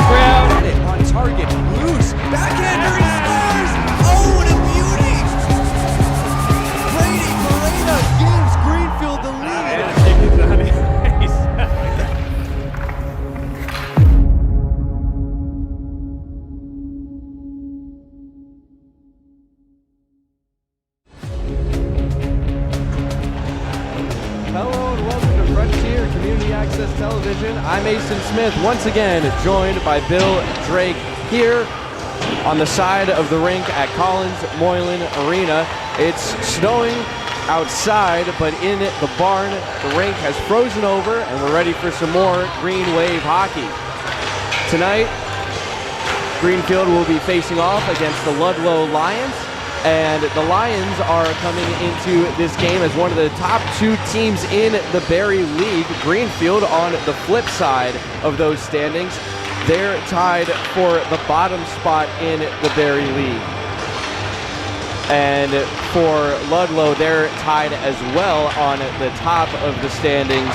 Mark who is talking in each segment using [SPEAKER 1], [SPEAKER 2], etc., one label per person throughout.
[SPEAKER 1] the crowd.
[SPEAKER 2] On target, loose, backhander, he scores! Oh, what a beauty! Brady Moreno gives Greenfield the lead. Hello and welcome to Frontier Community Access Television. I'm Mason Smith, once again joined by Bill Drake here on the side of the rink at Collins Moylan Arena. It's snowing outside, but in the barn, the rink has frozen over and we're ready for some more Greenwave hockey. Tonight, Greenfield will be facing off against the Luddlow Lions. And the Lions are coming into this game as one of the top two teams in the Barrie League. Greenfield on the flip side of those standings. They're tied for the bottom spot in the Barrie League. And for Luddlow, they're tied as well on the top of the standings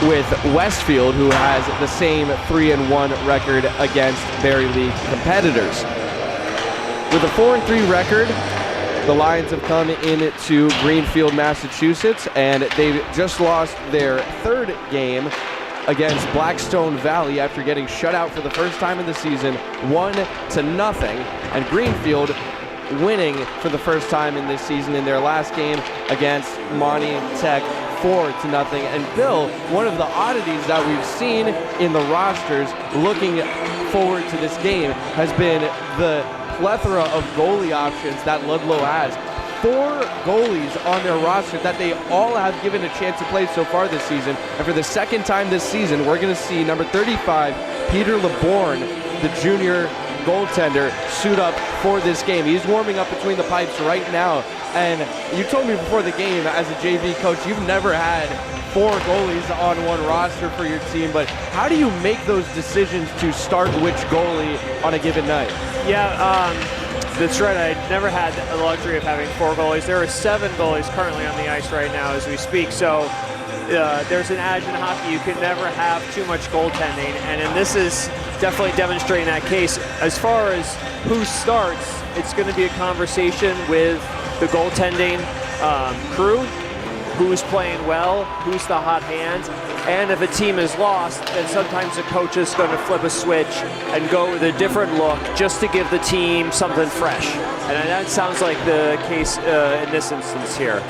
[SPEAKER 2] with Westfield, who has the same 3-1 record against Barrie League competitors. With a 4-3 record, the Lions have come into Greenfield, Massachusetts, and they've just lost their third game against Blackstone Valley after getting shut out for the first time in the season, 1-0, and Greenfield winning for the first time in this season in their last game against Monty Tech, 4-0. And Bill, one of the oddities that we've seen in the rosters looking forward to this game has been the plethora of goalie options that Luddlow has. 4 goalies on their roster that they all have given a chance to play so far this season. And for the second time this season, we're going to see number 35, Peter LeBourne, the junior goaltender, suit up for this game. He's warming up between the pipes right now. And you told me before the game, as a JV coach, you've never had 4 goalies on one roster for your team, but how do you make those decisions to start which goalie on a given night?
[SPEAKER 3] Yeah, that's right. I never had the luxury of having 4 goalies. There are 7 goalies currently on the ice right now as we speak, so there's an adage in hockey, you can never have too much goaltending, and this is definitely demonstrating that case. As far as who starts, it's going to be a conversation with the goaltending crew, who's playing well, who's the hot hand, and if a team is lost, then sometimes the coach is going to flip a switch and go with a different look just to give the team something fresh. And that sounds like the case in this instance here.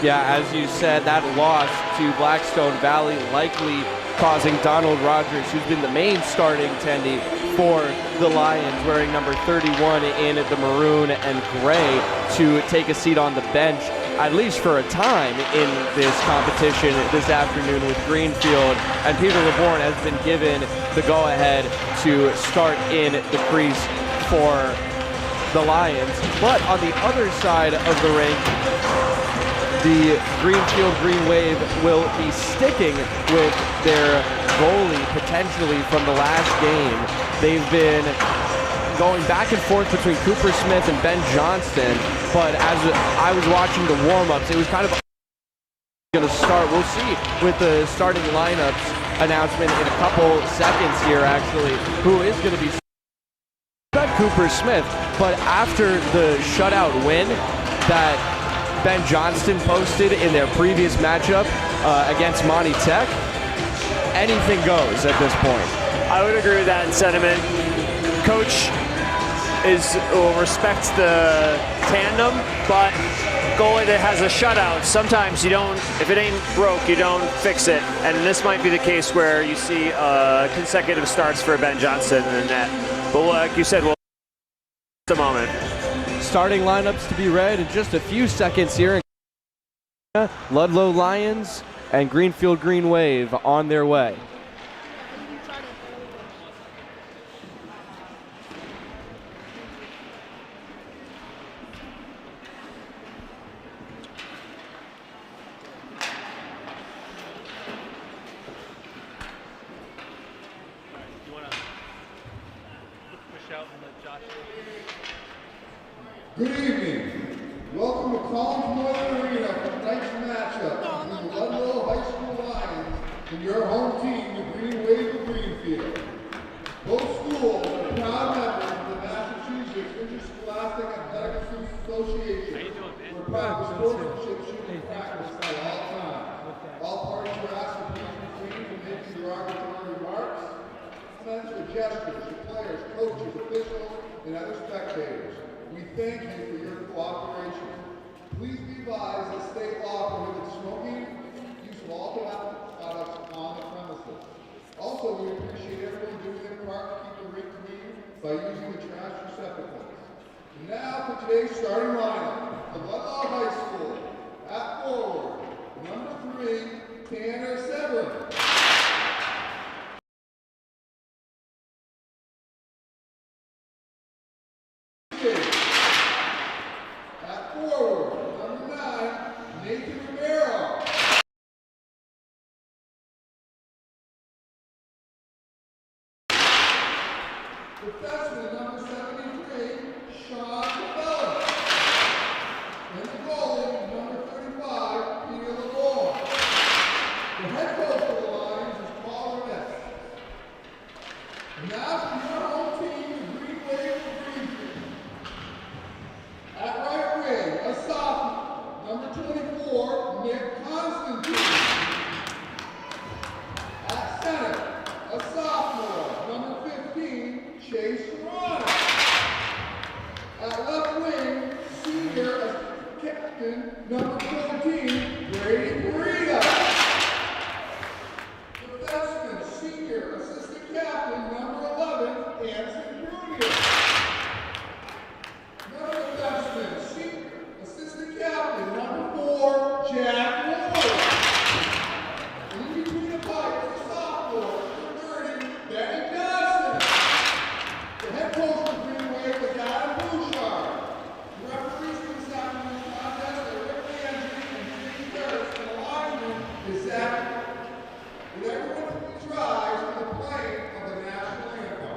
[SPEAKER 2] Yeah, as you said, that loss to Blackstone Valley likely causing Donald Rogers, who's been the main starting tendy for the Lions, wearing number 31 in the maroon and gray, to take a seat on the bench, at least for a time in this competition this afternoon with Greenfield. And Peter LeBourne has been given the go-ahead to start in the crease for the Lions. But on the other side of the rink, the Greenfield Greenwave will be sticking with their goalie potentially from the last game. They've been going back and forth between Cooper Smith and Ben Johnston, but as I was watching the warm-ups, it was kind of going to start. We'll see with the starting lineups announcement in a couple seconds here, actually, who is going to be Cooper Smith. But after the shutout win that Ben Johnston posted in their previous matchup against Monty Tech, anything goes at this point.
[SPEAKER 3] I would agree with that sentiment. Coach respects the tandem, but goalie that has a shutout, sometimes you don't, if it ain't broke, you don't fix it. And this might be the case where you see consecutive starts for Ben Johnston in the net. But like you said, well, the moment.
[SPEAKER 2] Starting lineups to be read in just a few seconds here. Luddlow Lions and Greenfield Greenwave on their way.
[SPEAKER 4] Good evening. Welcome to Collins Moylan Arena for tonight's matchup between the Luddlow High School Lions and your home team, the Greenwave of Greenfield. Both Massachusetts Association.
[SPEAKER 1] How you doing, man?
[SPEAKER 4] We're proud of sportsmanship should be practiced at all times. All parties are asked to please refrain from making derogatory remarks, comments, or gestures to players, coaches, officials, and other spectators. We thank you for your cooperation. Please be advised that state law prohibits smoking, use of all tobacco products on the premises. Also, we appreciate everyone doing their part to keep the rink clean by using the trash receptacles. And now for today's starting lineup, the Luddlow High School. At forward, number 3, Tanner Severin. At forward, number 9, Nathan Romero. Defenseman number 73, Sean Capella. And the goalie, number 35, Peter LeBourne. The head coach for the Lions is Paul Rivette. And now for your home team, the Greenwave of Greenfield. At right wing, a sophomore, number 24, Nick Constantine. At center, a sophomore, number 15, Chase Toronto. At left wing, senior captain, number 14, Brady Burita. Defenseman, senior assistant captain, number 11, Anson Brunier. Another defenseman, senior assistant captain, number 4, Jack Lloyd. And in between the pipes, the sophomore, number 30, Benny Johnson. The head coach of Greenwave is Adam Bouchard. The referees for this afternoon's contest are Rick Landry and Steve Harris, and the linesman is Zach. Would everyone please rise for the playing of the national anthem?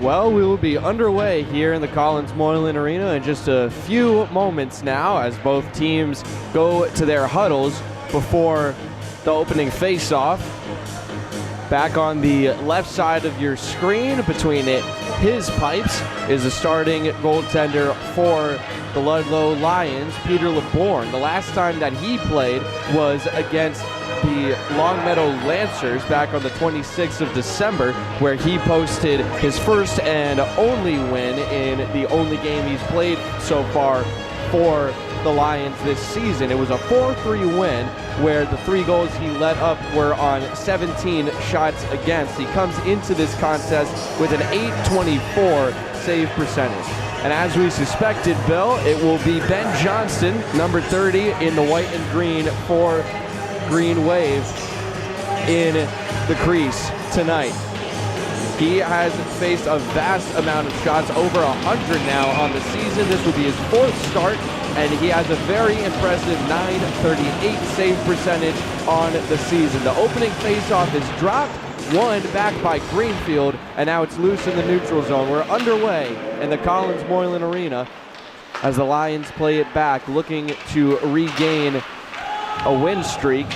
[SPEAKER 2] Well, we will be underway here in the Collins Moylan Arena in just a few moments now as both teams go to their huddles before the opening face-off. Back on the left side of your screen between his pipes is the starting goaltender for the Luddlow Lions, Peter LeBourne. The last time that he played was against the Longmeadow Lancers back on the 26th of December, where he posted his first and only win in the only game he's played so far for the Lions this season. It was a 4-3 win where the 3 goals he let up were on 17 shots against. He comes into this contest with an .824 save percentage. And as we suspected, Bill, it will be Ben Johnston, number 30, in the white and green for Greenwave in the crease tonight. He has faced a vast amount of shots, over 100 now on the season. This will be his 4th start, and he has a very impressive .938 save percentage on the season. The opening faceoff is dropped, won back by Greenfield, and now it's loose in the neutral zone. We're underway in the Collins Moylan Arena as the Lions play it back, looking to regain a win streak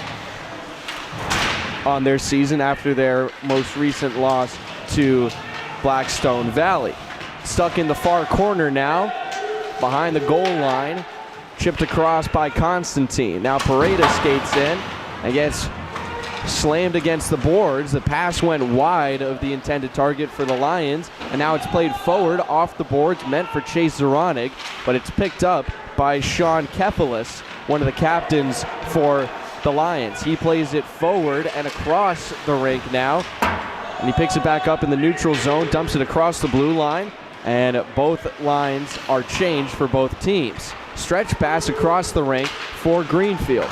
[SPEAKER 2] on their season after their most recent loss to Blackstone Valley. Stuck in the far corner now, behind the goal line, chipped across by Constantine. Now Pareda skates in and gets slammed against the boards. The pass went wide of the intended target for the Lions, and now it's played forward off the boards, meant for Chase Zaranik, but it's picked up by Sean Kefelis, one of the captains for the Lions. He plays it forward and across the rink now, and he picks it back up in the neutral zone, dumps it across the blue line, and both lines are changed for both teams. Stretch pass across the rink for Greenfield.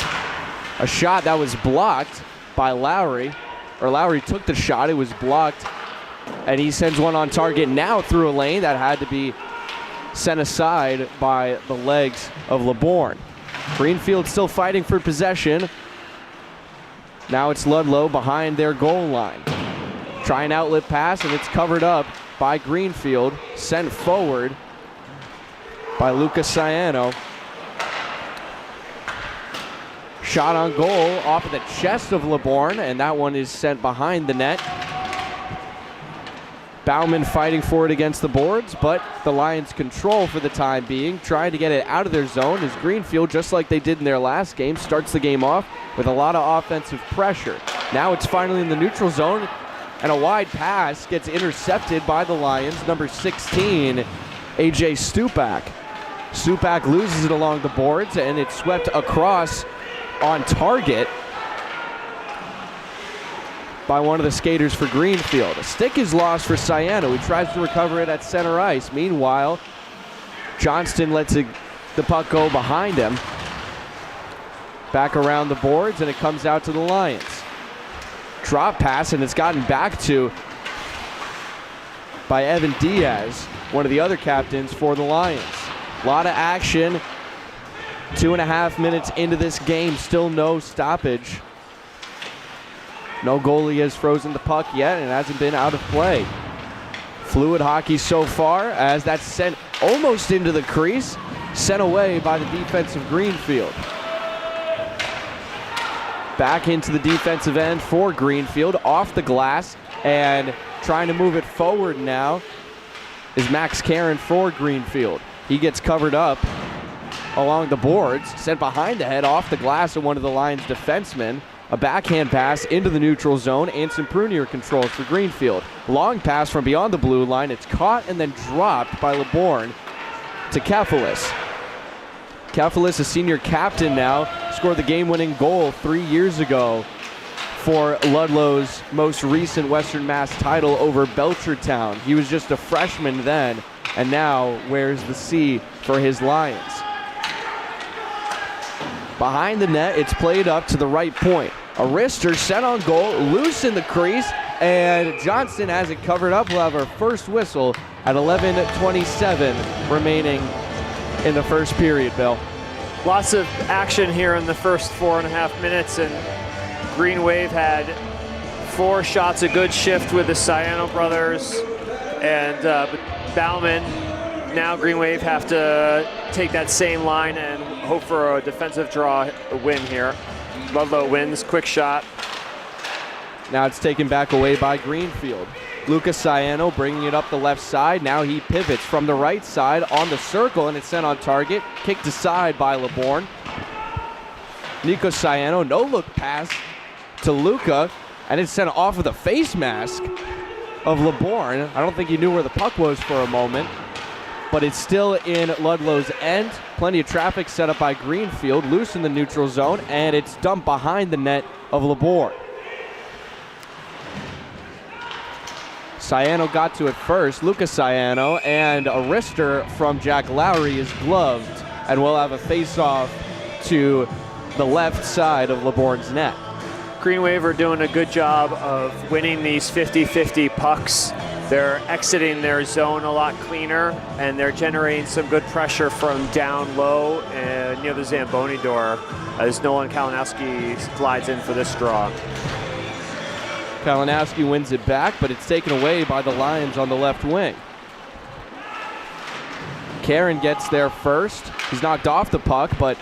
[SPEAKER 2] A shot that was blocked by Lowry, or Lowry took the shot, it was blocked, and he sends one on target now through a lane that had to be sent aside by the legs of LeBourne. Greenfield still fighting for possession. Now it's Luddlow behind their goal line. Try an outlet pass, and it's covered up by Greenfield, sent forward by Lucas Ciano. Shot on goal off of the chest of LeBourne, and that one is sent behind the net. Bauman fighting for it against the boards, but the Lions control for the time being, trying to get it out of their zone as Greenfield, just like they did in their last game, starts the game off with a lot of offensive pressure. Now it's finally in the neutral zone, and a wide pass gets intercepted by the Lions. Number 16, AJ Stupak. Stupak loses it along the boards, and it's swept across on target by one of the skaters for Greenfield. A stick is lost for Ciano. He tries to recover it at center ice. Meanwhile, Johnston lets the puck go behind him. Back around the boards, and it comes out to the Lions. Drop pass, and it's gotten back to by Evan Diaz, one of the other captains for the Lions. A lot of action. 2.5 minutes into this game, still no stoppage. No goalie has frozen the puck yet, and it hasn't been out of play. Fluid hockey so far, as that's sent almost into the crease, sent away by the defensive Greenfield. Back into the defensive end for Greenfield, off the glass, and trying to move it forward now is Max Karen for Greenfield. He gets covered up along the boards, sent behind the head off the glass of one of the Lions' defensemen. A backhand pass into the neutral zone. Anson Prunier controls for Greenfield. Long pass from beyond the blue line. It's caught and then dropped by LeBourne to Kefelis. Kefelis, a senior captain now, scored the game-winning goal 3 years ago for Ludlow's most recent Western Mass title over Belchertown. He was just a freshman then, and now wears the C for his Lions. Behind the net, it's played up to the right point. A wrister set on goal, loose in the crease, and Johnston has it covered up. We'll have our first whistle at 11:27 remaining in the first period, Bill.
[SPEAKER 3] Lots of action here in the first 4.5 minutes, and Greenwave had 4 shots, a good shift with the Ciano brothers, and Bauman. Now Greenwave have to take that same line and hope for a defensive draw win here. Luddlow wins, quick shot.
[SPEAKER 2] Now it's taken back away by Greenfield. Lucas Ciano bringing it up the left side. Now he pivots from the right side on the circle, and it's sent on target. Kicked aside by LeBourne. Nico Ciano, no-look pass to Luca, and it's sent off of the face mask of LeBourne. I don't think he knew where the puck was for a moment, but it's still in Ludlow's end. Plenty of traffic set up by Greenfield, loose in the neutral zone, and it's dumped behind the net of LeBourne. Ciano got to it first, Lucas Ciano, and a wrister from Jack Lowry is gloved, and we'll have a face-off to the left side of LeBourne's net.
[SPEAKER 3] Greenwave are doing a good job of winning these 50-50 pucks. They're exiting their zone a lot cleaner, and they're generating some good pressure from down low near the Zamboni door as Nolan Kalinowski glides in for this draw.
[SPEAKER 2] Kalinowski wins it back, but it's taken away by the Lions on the left wing. Karen gets there first. He's knocked off the puck, but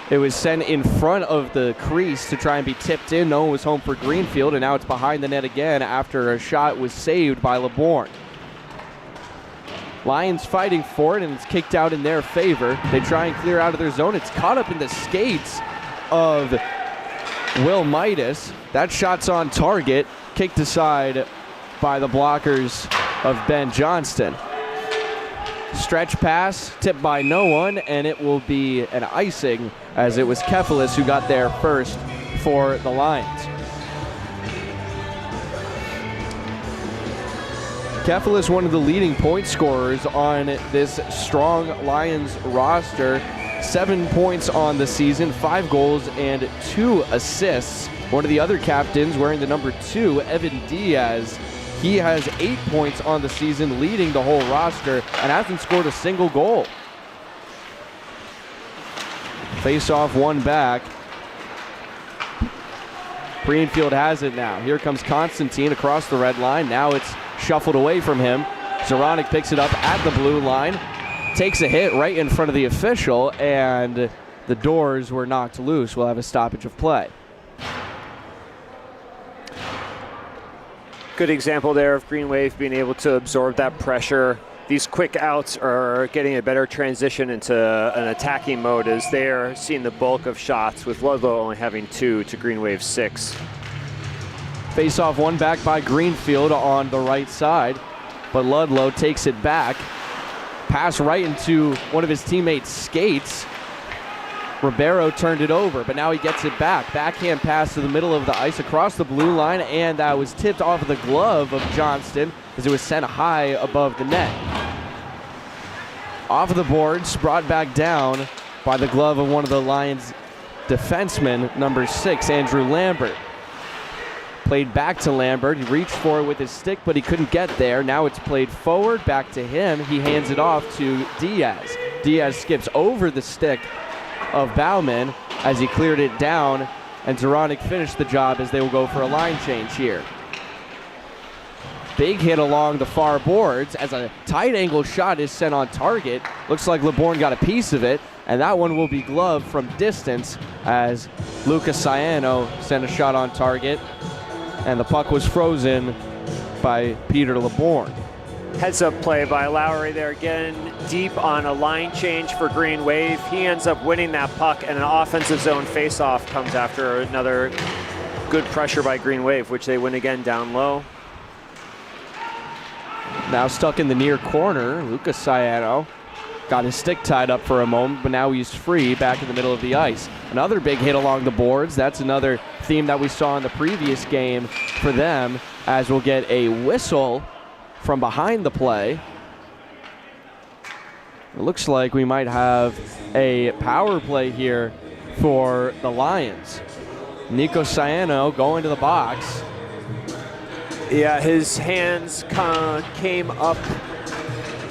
[SPEAKER 2] it was sent in front of the crease to try and be tipped in. No one was home for Greenfield, and now it's behind the net again after a shot was saved by LeBourne. Lions fighting for it, and it's kicked out in their favor. They try and clear out of their zone. It's caught up in the skates of Will Midas. That shot's on target, kicked aside by the blockers of Ben Johnston. Stretch pass, tipped by no one, and it will be an icing as it was Kefalis who got there first for the Lions. Kefalis, one of the leading point scorers on this strong Lions roster. 7 points on the season, 5 goals and 2 assists. One of the other captains wearing the number 2, Evan Diaz. He has 8 points on the season, leading the whole roster, and hasn't scored a single goal. Face-off, one back. Greenfield has it now. Here comes Constantine across the red line. Now it's shuffled away from him. Zoronic picks it up at the blue line. Takes a hit right in front of the official, and the doors were knocked loose. We'll have a stoppage of play.
[SPEAKER 3] Good example there of Greenwave being able to absorb that pressure. These quick outs are getting a better transition into an attacking mode as they're seeing the bulk of shots, with Luddlow only having 2 to Greenwave's 6.
[SPEAKER 2] Face-off, one back by Greenfield on the right side, but Luddlow takes it back. Pass right into one of his teammates' skates. Ribeiro turned it over, but now he gets it back. Backhand pass to the middle of the ice across the blue line, and that was tipped off of the glove of Johnston as it was sent high above the net. Off of the boards, brought back down by the glove of one of the Lions' defensemen, number 6, Andrew Lambert. Played back to Lambert. He reached for it with his stick, but he couldn't get there. Now it's played forward, back to him. He hands it off to Diaz. Diaz skips over the stick of Bauman as he cleared it down, and Zoronic finished the job as they will go for a line change here. Big hit along the far boards as a tight angle shot is sent on target. Looks like LeBourne got a piece of it, and that one will be gloved from distance as Lucas Ciano sent a shot on target, and the puck was frozen by Peter LeBourne.
[SPEAKER 3] Heads up play by Lowry there, again deep on a line change for Greenwave. He ends up winning that puck, and an offensive zone face-off comes after another good pressure by Greenwave, which they win again down low.
[SPEAKER 2] Now stuck in the near corner, Lucas Ciano got his stick tied up for a moment, but now he's free back in the middle of the ice. Another big hit along the boards. That's another theme that we saw in the previous game for them, as we'll get a whistle from behind the play. It looks like we might have a power play here for the Lions. Nico Ciano going to the box.
[SPEAKER 3] Yeah, his hands came up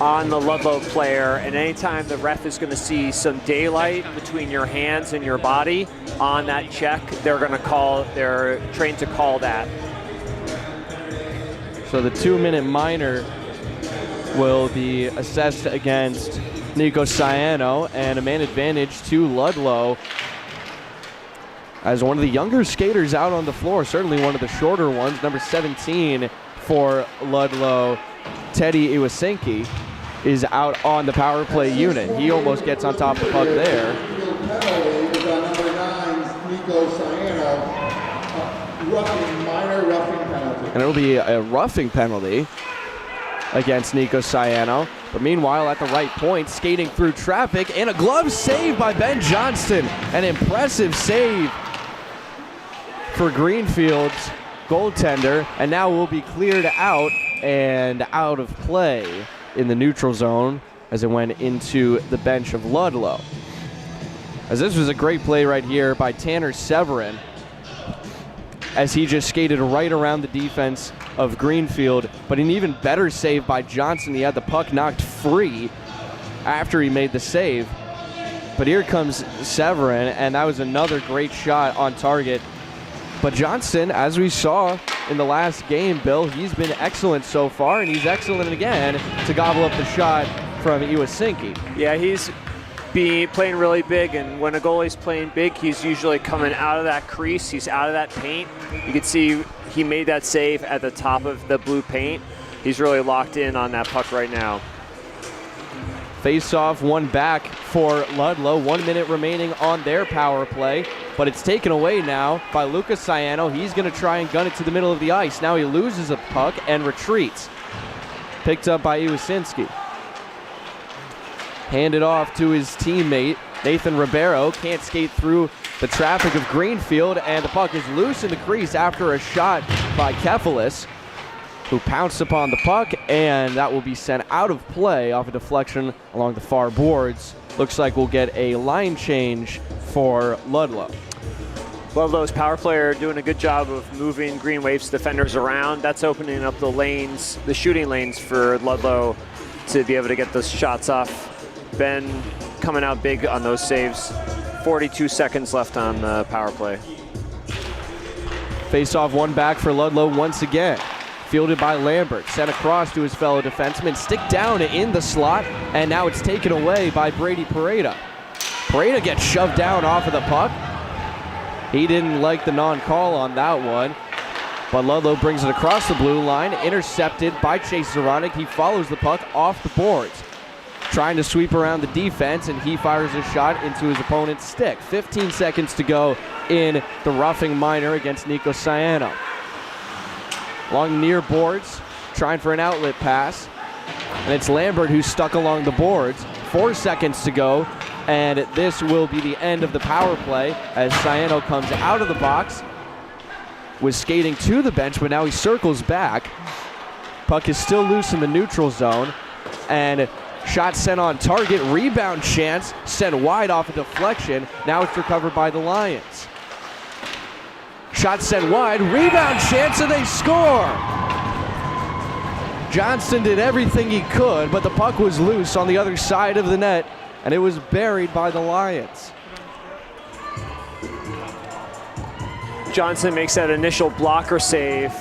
[SPEAKER 3] on the Luddlow player, and anytime the ref is going to see some daylight between your hands and your body on that check, they're trained to call that.
[SPEAKER 2] So the 2-minute minor will be assessed against Nico Ciano, and a man advantage to Luddlow as one of the younger skaters out on the floor, certainly one of the shorter ones, number 17 for Luddlow, Teddy Iwasinki, is out on the power play unit. He almost gets on top of the puck there.
[SPEAKER 4] Penalty is on number 9, Nico Ciano. Minor roughing penalty.
[SPEAKER 2] And it'll be a roughing penalty against Nico Ciano. But meanwhile, at the right point, skating through traffic, and a glove save by Ben Johnston. An impressive save for Greenfield goaltender, and now will be cleared out and out of play in the neutral zone as it went into the bench of Luddlow. As this was a great play right here by Tanner Severin, as he just skated right around the defense of Greenfield, but an even better save by Johnson. He had the puck knocked free after he made the save. But here comes Severin, and that was another great shot on target. But Johnson, as we saw in the last game, Bill, he's been excellent so far, and he's excellent again to gobble up the shot from Iwasinki.
[SPEAKER 3] Yeah, he's playing really big, and when a goalie's playing big, he's usually coming out of that crease. He's out of that paint. You can see he made that save at the top of the blue paint. He's really locked in on that puck right now.
[SPEAKER 2] Face-off, one back for Luddlow. 1 minute remaining on their power play, but it's taken away now by Lucas Ciano. He's going to try and gun it to the middle of the ice. Now he loses a puck and retreats. Picked up by Iwasinski. Handed off to his teammate, Nathan Ribeiro. Can't skate through the traffic of Greenfield, and the puck is loose in the crease after a shot by Kefalis, who pounced upon the puck, and that will be sent out of play off a deflection along the far boards. Looks like we'll get a line change for Luddlow.
[SPEAKER 3] Luddlow's power player doing a good job of moving Greenwave's defenders around. That's opening up the lanes, the shooting lanes for Luddlow to be able to get those shots off. Ben coming out big on those saves. 42 seconds left on the power play.
[SPEAKER 2] Face off, one back for Luddlow once again. Fielded by Lambert, sent across to his fellow defenseman, stick down in the slot, and now it's taken away by Brady Pareda. Pareda gets shoved down off of the puck. He didn't like the non-call on that one, but Luddlow brings it across the blue line, intercepted by Chase Zoronic. He follows the puck off the boards, trying to sweep around the defense, and he fires a shot into his opponent's stick. 15 seconds to go in the roughing minor against Nico Ciano. Along near boards, trying for an outlet pass, and it's Lambert who's stuck along the boards. 4 seconds to go, and this will be the end of the power play as Ciano comes out of the box, was skating to the bench, but now he circles back. Puck is still loose in the neutral zone, and shot sent on target, rebound chance, sent wide off a deflection. Now it's recovered by the Lions. Shot sent wide, rebound chance, and they score! Johnston did everything he could, but the puck was loose on the other side of the net, and it was buried by the Lions.
[SPEAKER 3] Johnson makes that initial blocker save,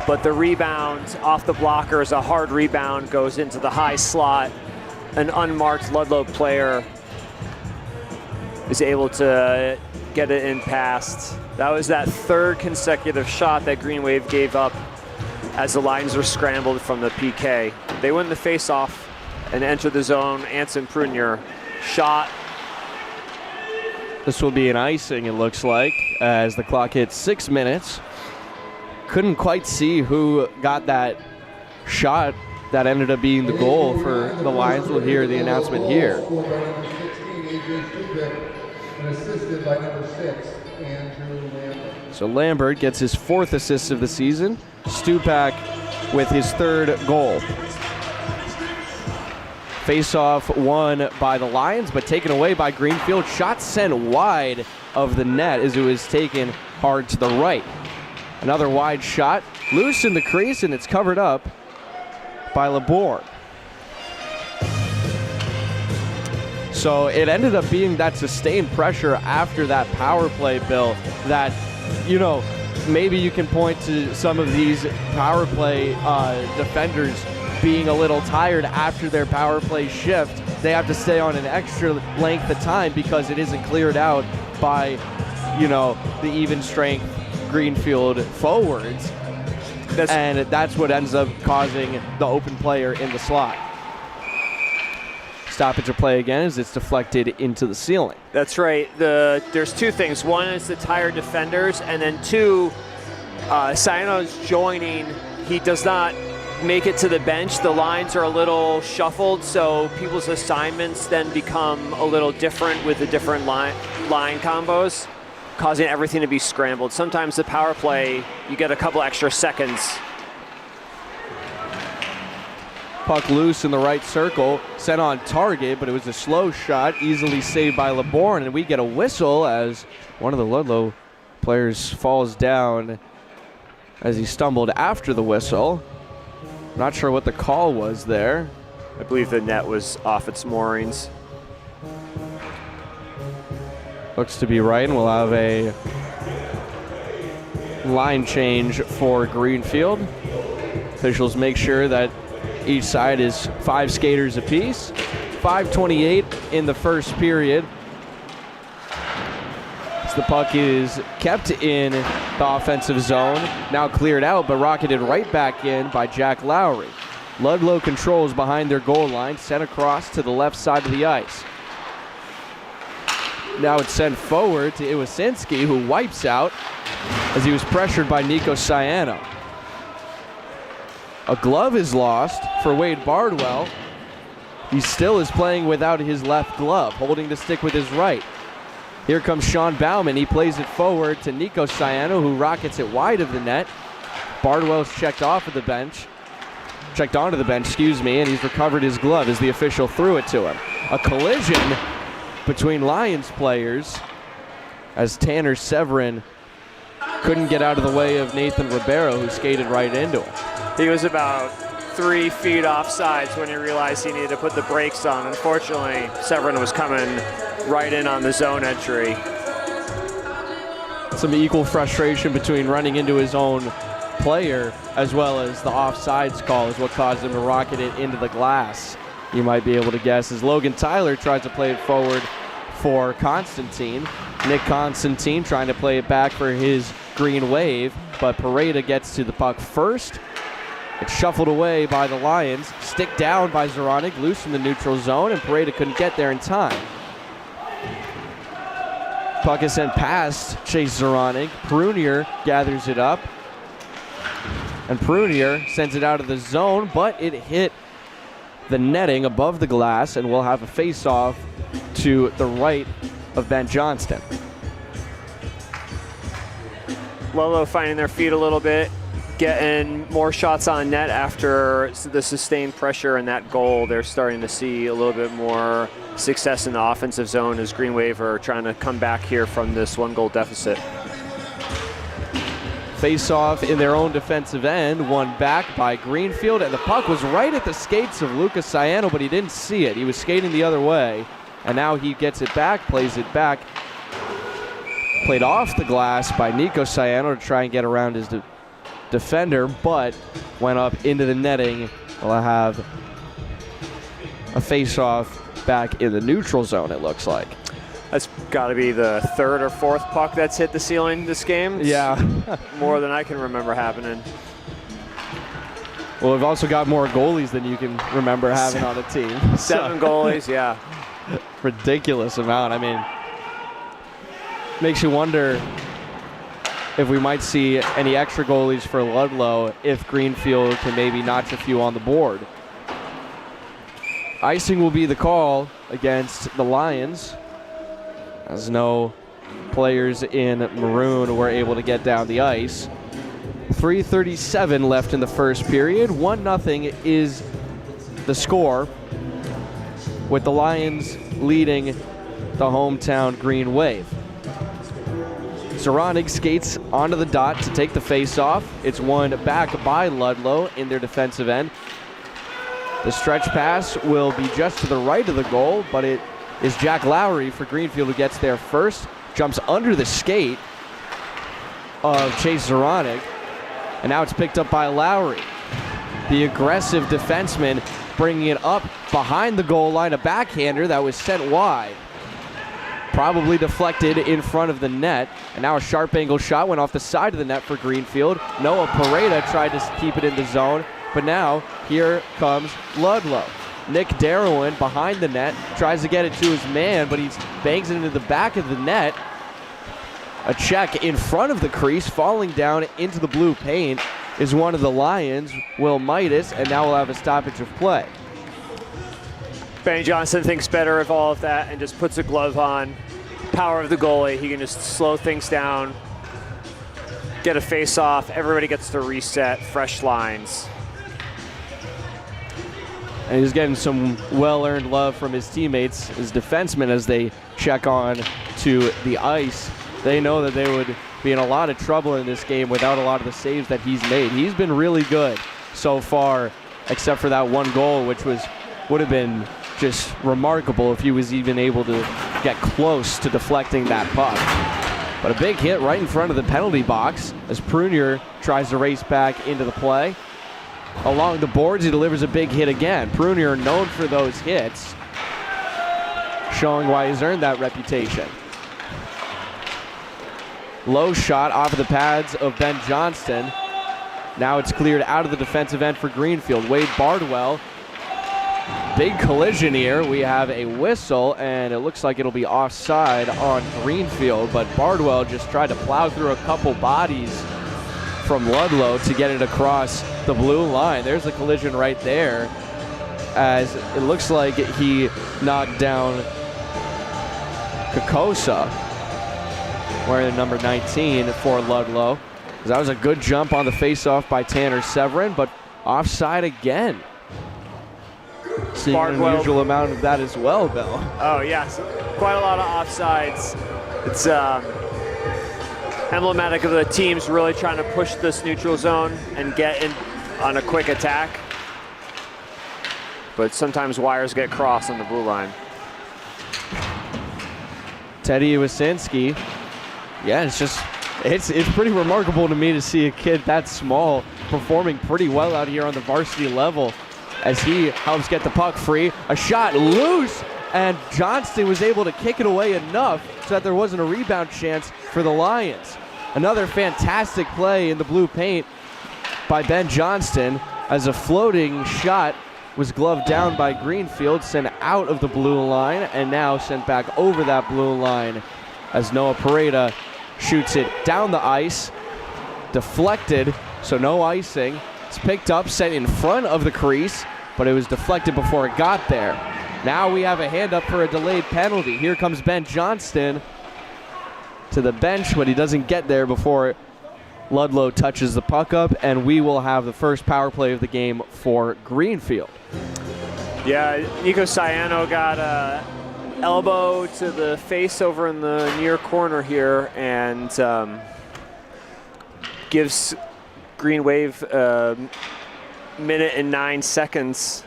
[SPEAKER 3] but the rebound off the blocker is a hard rebound, goes into the high slot. An unmarked Luddlow player is able to get it in past. That was that third consecutive shot that Greenwave gave up as the Lions were scrambled from the PK. They win the face-off and enter the zone. Anson Prunier shot.
[SPEAKER 2] This will be an icing, it looks like, as the clock hits 6 minutes. Couldn't quite see who got that shot that ended up being the goal for the Lions. We'll hear the announcement here.
[SPEAKER 4] Assisted by number 6, Andrew Lambert.
[SPEAKER 2] So Lambert gets his 4th assist of the season. Stupak with his 3rd goal. Face-off won by the Lions, but taken away by Greenfield. Shot sent wide of the net as it was taken hard to the right. Another wide shot, loose in the crease, and it's covered up by Laborde. So it ended up being that sustained pressure after that power play, Bill, that, you know, maybe you can point to some of these power play defenders being a little tired after their power play shift. They have to stay on an extra length of time because it isn't cleared out by, you know, the even strength Greenfield forwards. And that's what ends up causing the open player in the slot. Stoppage of play again as it's deflected into the ceiling.
[SPEAKER 3] That's right. There's two things. One is the tired defenders, and then two, Ciano's joining. He does not make it to the bench. The lines are a little shuffled, so people's assignments then become a little different with the different line combos. causing everything to be scrambled. Sometimes the power play, you get a couple extra seconds.
[SPEAKER 2] Puck loose in the right circle, sent on target, but it was a slow shot, easily saved by LeBourne, and we get a whistle as one of the Luddlow players falls down as he stumbled after the whistle. Not sure what the call was there.
[SPEAKER 3] I believe the net was off its moorings.
[SPEAKER 2] Looks to be right, and we'll have a line change for Greenfield. Officials make sure that each side is 5 skaters apiece. 5:28 in the first period. As the puck is kept in the offensive zone, now cleared out, but rocketed right back in by Jack Lowry. Luddlow controls behind their goal line, sent across to the left side of the ice. Now it's sent forward to Iwasinski, who wipes out as he was pressured by Nico Ciano. A glove is lost for Wade Bardwell. He still is playing without his left glove, holding the stick with his right. Here comes Sean Bauman. He plays it forward to Nico Ciano, who rockets it wide of the net. Bardwell's checked onto the bench, and he's recovered his glove as the official threw it to him. A collision between Lions players as Tanner Severin couldn't get out of the way of Nathan Ribeiro, who skated right into him.
[SPEAKER 3] He was about 3 feet off sides when he realized he needed to put the brakes on. Unfortunately, Severin was coming right in on the zone entry.
[SPEAKER 2] Some equal frustration between running into his own player as well as the offsides call is what caused him to rocket it into the glass. You might be able to guess as Logan Tyler tries to play it forward for Constantine. Nick Constantine trying to play it back for his Greenwave, but Pareda gets to the puck first. It's shuffled away by the Lions. Stick down by Zoronic, loose from the neutral zone, and Pareda couldn't get there in time. Puck is sent past Chase Zoronic. Prunier gathers it up, and Prunier sends it out of the zone, but it hit the netting above the glass, and we'll have a face-off to the right of Ben Johnston.
[SPEAKER 3] Luddlow finding their feet a little bit, getting more shots on net after the sustained pressure and that goal. They're starting to see a little bit more success in the offensive zone as Greenwave are trying to come back here from this 1-goal deficit.
[SPEAKER 2] Face-off in their own defensive end, won back by Greenfield, and the puck was right at the skates of Lucas Ciano, but he didn't see it. He was skating the other way, and now he gets it back, plays it back. Played off the glass by Nico Ciano to try and get around his defender, but went up into the netting. We'll have a face-off back in the neutral zone, it looks like.
[SPEAKER 3] That's got to be the 3rd or 4th puck that's hit the ceiling this game.
[SPEAKER 2] Yeah.
[SPEAKER 3] More than I can remember happening.
[SPEAKER 2] Well, we've also got more goalies than you can remember having on the team.
[SPEAKER 3] 7 goalies, yeah.
[SPEAKER 2] Ridiculous amount. I mean, makes you wonder if we might see any extra goalies for Luddlow if Greenfield can maybe notch a few on the board. Icing will be the call against the Lions, as no players in maroon were able to get down the ice. 3:37 left in the first period. 1-0 is the score, with the Lions leading the hometown Greenwave. Zoronic skates onto the dot to take the face-off. It's won back by Luddlow in their defensive end. The stretch pass will be just to the right of the goal, but it is Jack Lowry for Greenfield who gets there first, jumps under the skate of Chase Zoronic, and now it's picked up by Lowry. The aggressive defenseman bringing it up behind the goal line, a backhander that was sent wide. Probably deflected in front of the net, and now a sharp angle shot went off the side of the net for Greenfield. Noah Pareda tried to keep it in the zone, but now here comes Luddlow. Nick Darwin behind the net, tries to get it to his man, but he bangs it into the back of the net. A check in front of the crease, falling down into the blue paint is one of the Lions, Will Midas, and now we'll have a stoppage of play.
[SPEAKER 3] Benny Johnson thinks better of all of that and just puts a glove on. power of the goalie. He can just slow things down, get a face-off. Everybody gets to reset, fresh lines.
[SPEAKER 2] And he's getting some well-earned love from his teammates, his defensemen, as they check on to the ice. They know that they would be in a lot of trouble in this game without a lot of the saves that he's made. He's been really good so far, except for that one goal, which would have been just remarkable if he was even able to get close to deflecting that puck. But a big hit right in front of the penalty box as Prunier tries to race back into the play. Along the boards, he delivers a big hit again. Prunier, known for those hits, showing why he's earned that reputation. Low shot off of the pads of Ben Johnston. Now it's cleared out of the defensive end for Greenfield. Wade Bardwell. Big collision here. We have a whistle, and it looks like it'll be offside on Greenfield, but Bardwell just tried to plow through a couple bodies from Luddlow to get it across the blue line. There's a collision right there, as it looks like he knocked down Kokosa, wearing number 19 for Luddlow. That was a good jump on the faceoff by Tanner Severin, but offside again. Seeing an unusual amount of that as well, Bill.
[SPEAKER 3] Oh, yes. Quite a lot of offsides. It's emblematic of the teams really trying to push this neutral zone and get in on a quick attack. But sometimes wires get crossed on the blue line.
[SPEAKER 2] Teddy Wasinski. Yeah, it's pretty remarkable to me to see a kid that small performing pretty well out here on the varsity level, as he helps get the puck free. A shot loose, and Johnston was able to kick it away enough so that there wasn't a rebound chance for the Lions. Another fantastic play in the blue paint by Ben Johnston, as a floating shot was gloved down by Greenfield, sent out of the blue line, and now sent back over that blue line as Noah Pareda shoots it down the ice, deflected, so no icing. It's picked up, sent in front of the crease, but it was deflected before it got there. Now we have a hand up for a delayed penalty. Here comes Ben Johnston to the bench, but he doesn't get there before Luddlow touches the puck up, and we will have the first power play of the game for Greenfield.
[SPEAKER 3] Yeah, Nico Ciano got a elbow to the face over in the near corner here, and gives Greenwave a minute and 9 seconds.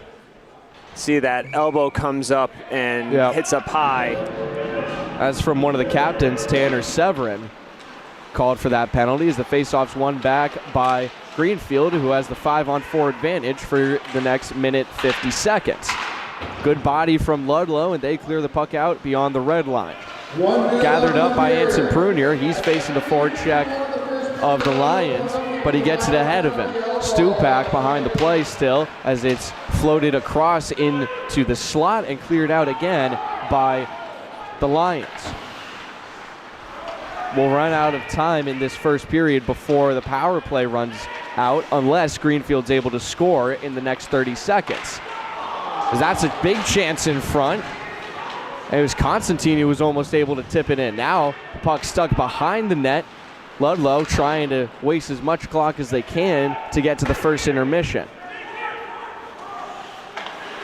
[SPEAKER 3] See that elbow comes up and hits up high.
[SPEAKER 2] As from one of the captains, Tanner Severin, called for that penalty as the faceoff's won back by Greenfield, who has the 5-on-4 advantage for the next minute 50 seconds. Good body from Luddlow, and they clear the puck out beyond the red line. Gathered up by Anson Prunier. He's facing the forecheck of the Lions, but he gets it ahead of him. Stupak behind the play still, as it's floated across into the slot and cleared out again by the Lions. We'll run out of time in this first period before the power play runs out, unless Greenfield's able to score in the next 30 seconds. That's a big chance in front. And it was Constantine who was almost able to tip it in. Now the puck stuck behind the net. Luddlow trying to waste as much clock as they can to get to the first intermission.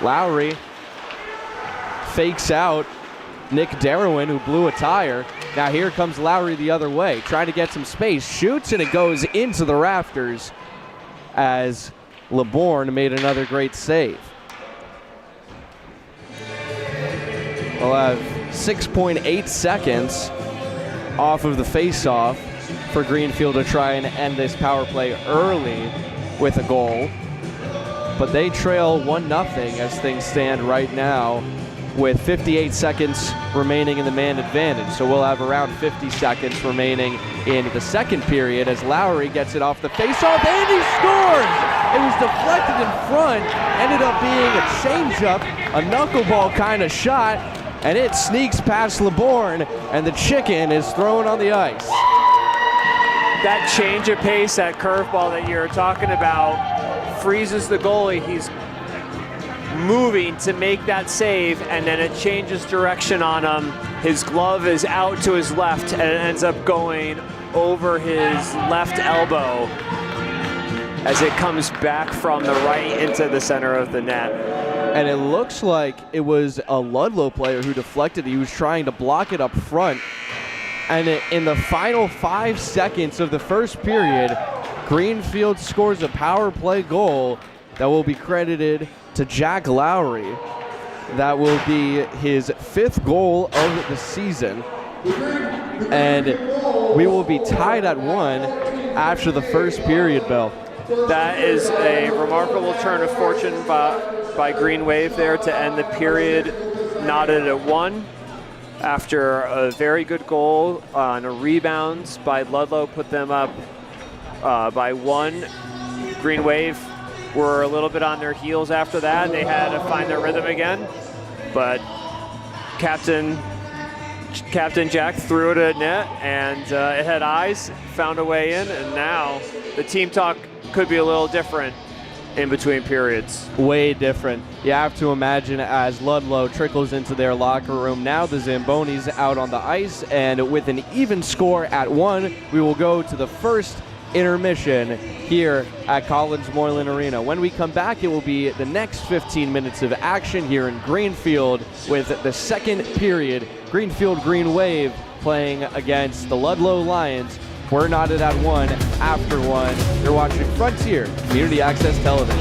[SPEAKER 2] Lowry fakes out Nick Darwin, who blew a tire. Now here comes Lowry the other way, trying to get some space. Shoots, and it goes into the rafters as LeBourne made another great save. We'll have 6.8 seconds off of the faceoff for Greenfield to try and end this power play early with a goal. But they trail 1-0 as things stand right now, with 58 seconds remaining in the man advantage. So we'll have around 50 seconds remaining in the second period as Lowry gets it off the faceoff, and he scores! It was deflected in front, ended up being a changeup, a knuckleball kind of shot, and it sneaks past LeBourne, and the chicken is thrown on the ice.
[SPEAKER 3] That change of pace, that curveball that you're talking about, freezes the goalie. He's moving to make that save, and then it changes direction on him. His glove is out to his left, and it ends up going over his left elbow as it comes back from the right into the center of the net.
[SPEAKER 2] And it looks like it was a Luddlow player who deflected. He was trying to block it up front. And in the final 5 seconds of the first period, Greenfield scores a power play goal that will be credited to Jack Lowry. That will be his 5th goal of the season. And we will be tied at 1 after the first period, Bill.
[SPEAKER 3] That is a remarkable turn of fortune by Greenwave there to end the period knotted at 1 after a very good goal on a rebound by Luddlow, put them up by 1. Greenwave were a little bit on their heels after that. They had to find their rhythm again, but Captain Jack threw it at net, and it had eyes, found a way in, and now the team talk could be a little different in between periods.
[SPEAKER 2] Way different. You have to imagine as Luddlow trickles into their locker room. Now the Zambonis out on the ice, and with an even score at 1, we will go to the first intermission here at Collins Moreland Arena. When we come back, it will be the next 15 minutes of action here in Greenfield with the second period. Greenfield Greenwave playing against the Luddlow Lions. We're knotted at 1 after 1. You're watching Frontier Community Access Television.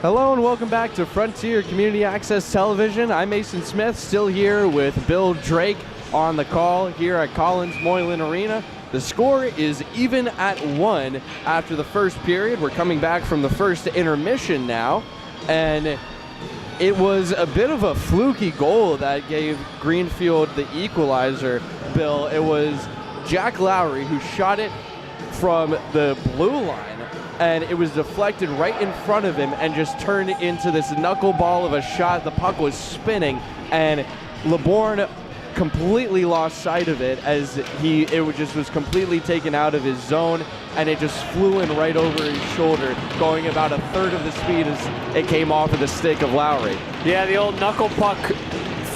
[SPEAKER 2] Hello and welcome back to Frontier Community Access Television. I'm Mason Smith, still here with Bill Drake on the call here at Collins Moylan Arena. The score is even at 1 after the first period. We're coming back from the first intermission now, and it was a bit of a fluky goal that gave Greenfield the equalizer, Bill. It was Jack Lowry who shot it from the blue line, and it was deflected right in front of him and just turned into this knuckleball of a shot. The puck was spinning, and LeBourne completely lost sight of it as it just was completely taken out of his zone, and it just flew in right over his shoulder, going about a third of the speed as it came off of the stick of Lowry.
[SPEAKER 3] Yeah, the old knuckle puck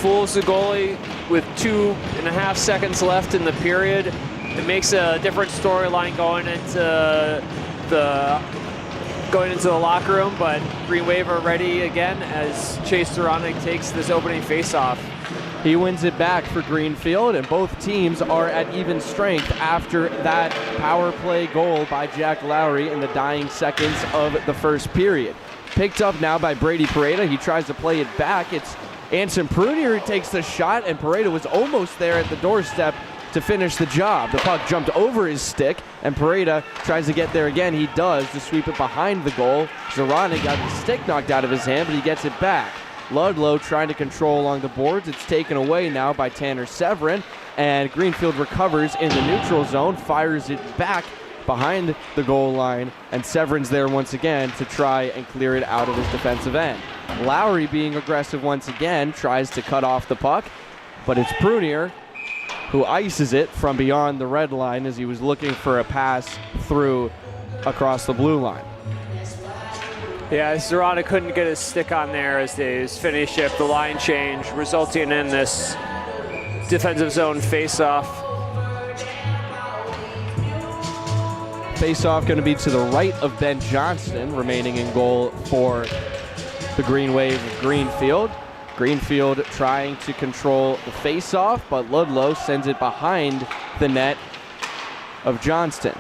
[SPEAKER 3] fools the goalie with 2.5 seconds left in the period. It makes a different storyline going into the locker room, but Greenwave are ready again as Chase Zoronic takes this opening faceoff.
[SPEAKER 2] He wins it back for Greenfield, and both teams are at even strength after that power play goal by Jack Lowry in the dying seconds of the first period. Picked up now by Brady Pareda. He tries to play it back. It's Anson Prunier who takes the shot, and Pareda was almost there at the doorstep to finish the job. The puck jumped over his stick, and Pareda tries to get there again. He does to sweep it behind the goal. Zoronic got the stick knocked out of his hand, but he gets it back. Luddlow trying to control along the boards. It's taken away now by Tanner Severin, and Greenfield recovers in the neutral zone, fires it back behind the goal line, and Severin's there once again to try and clear it out of his defensive end. Lowry, being aggressive once again, tries to cut off the puck, but it's Prunier who ices it from beyond the red line as he was looking for a pass through across the blue line.
[SPEAKER 3] Yeah, Zoronic couldn't get his stick on there as they finish up the line change, resulting in this defensive zone face-off.
[SPEAKER 2] Face-off going to be to the right of Ben Johnston, remaining in goal for the Greenwave of Greenfield. Greenfield trying to control the face-off, but Luddlow sends it behind the net of Johnston.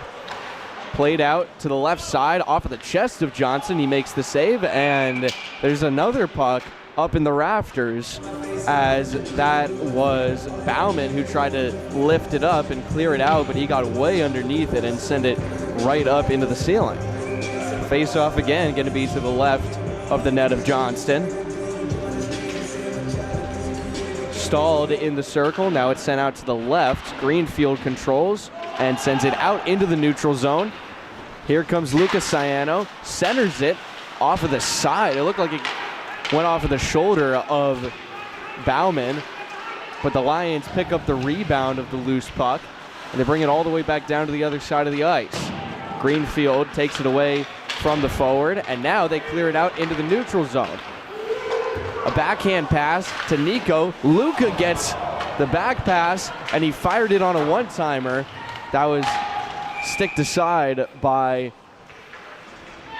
[SPEAKER 2] Played out to the left side off of the chest of Johnson. He makes the save, and there's another puck up in the rafters as that was Bauman who tried to lift it up and clear it out, but he got way underneath it and sent it right up into the ceiling. Face-off again going to be to the left of the net of Johnston. Stalled in the circle. Now it's sent out to the left. Greenfield controls and sends it out into the neutral zone. Here comes Lucas Ciano, centers it off of the side. It looked like it went off of the shoulder of Bauman, but the Lions pick up the rebound of the loose puck, and they bring it all the way back down to the other side of the ice. Greenfield takes it away from the forward, and now they clear it out into the neutral zone. A backhand pass to Nico. Luca gets the back pass, and he fired it on a one-timer. That was sticked aside by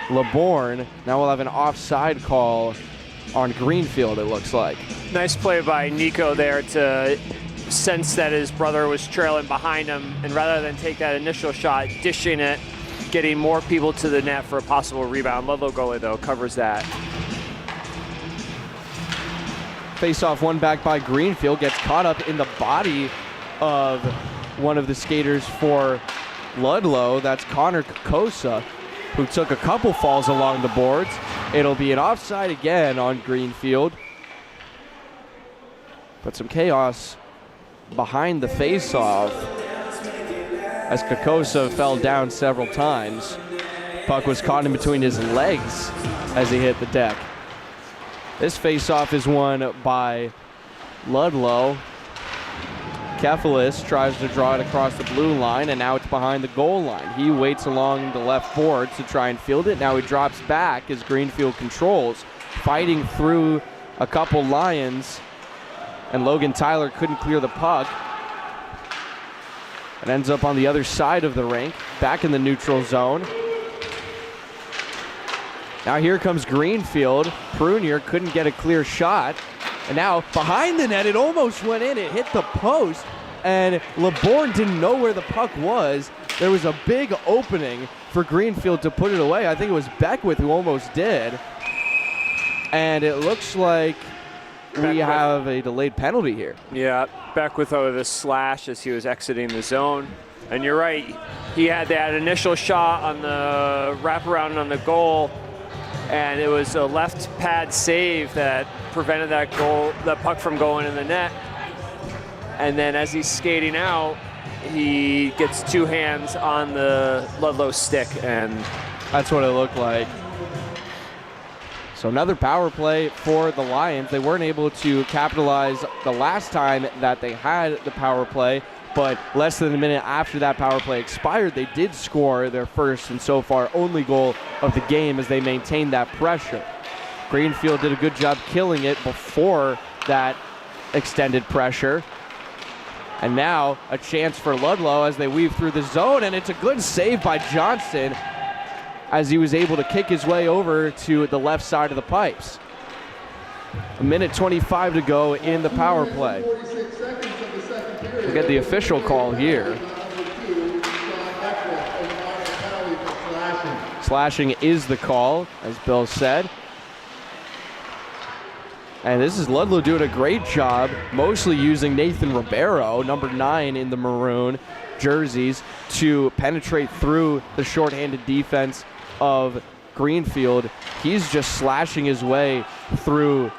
[SPEAKER 2] LeBourne. Now we'll have an offside call on Greenfield, it looks like.
[SPEAKER 3] Nice play by Nico there to sense that his brother was trailing behind him, and rather than take that initial shot, dishing it, getting more people to the net for a possible rebound. Luddlow goalie, though, covers that.
[SPEAKER 2] Face-off one back by Greenfield, gets caught up in the body of one of the skaters for Luddlow. That's Connor Kokosa, who took a couple falls along the boards. It'll be an offside again on Greenfield. But some chaos behind the face-off as Kokosa fell down several times. Puck was caught in between his legs as he hit the deck. This face-off is won by Luddlow. Kefelis tries to draw it across the blue line, and now it's behind the goal line. He waits along the left boards to try and field it. Now he drops back as Greenfield controls, fighting through a couple Lions, and Logan Tyler couldn't clear the puck. It ends up on the other side of the rink, back in the neutral zone. Now here comes Greenfield. Prunier couldn't get a clear shot. And now behind the net, it almost went in. It hit the post, and LeBourne didn't know where the puck was. There was a big opening for Greenfield to put it away. I think it was Beckwith who almost did. And it looks like we have a delayed penalty here.
[SPEAKER 3] Yeah, Beckwith with a slash as he was exiting the zone. And you're right, he had that initial shot on the wraparound on the goal, and it was a left pad save that prevented that puck from going in the net. And then as he's skating out, he gets two hands on the Luddlow stick, and
[SPEAKER 2] that's what it looked like. So another power play for the Lions. They weren't able to capitalize the last time that they had the power play, but less than a minute after that power play expired, they did score their first and so far only goal of the game as they maintained that pressure. Greenfield did a good job killing it before that extended pressure. And now a chance for Luddlow as they weave through the zone, and it's a good save by Johnson as he was able to kick his way over to the left side of the pipes. A minute 25 to go in the power play. We get the official call here. Slashing is the call, as Bill said. And this is Luddlow doing a great job, mostly using Nathan Ribeiro, number 9 in the maroon jerseys, to penetrate through the shorthanded defense of Greenfield. He's just slashing his way through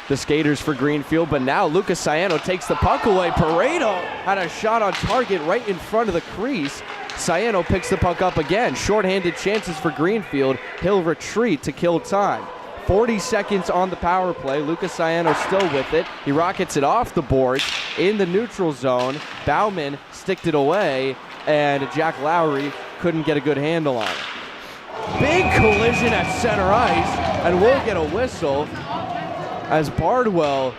[SPEAKER 2] the skaters for Greenfield, but now Lucas Ciano takes the puck away. Pareto had a shot on target right in front of the crease. Ciano picks the puck up again. Shorthanded chances for Greenfield. He'll retreat to kill time. 40 seconds on the power play. Lucas Ciano still with it. He rockets it off the boards in the neutral zone. Bauman sticked it away, and Jack Lowry couldn't get a good handle on it. Big collision at center ice, and we'll get a whistle as Bardwell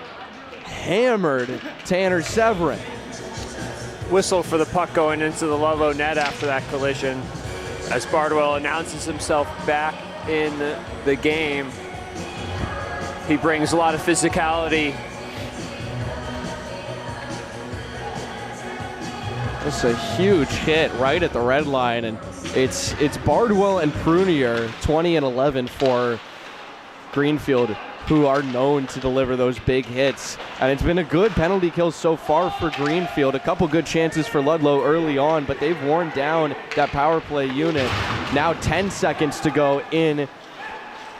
[SPEAKER 2] hammered Tanner Severin.
[SPEAKER 3] Whistle for the puck going into the Luddlow net after that collision as Bardwell announces himself back in the game. He brings a lot of physicality.
[SPEAKER 2] Just a huge hit right at the red line, and it's Bardwell and Prunier, 20 and 11 for Greenfield, who are known to deliver those big hits. And it's been a good penalty kill so far for Greenfield. A couple good chances for Luddlow early on, but they've worn down that power play unit. Now 10 seconds to go in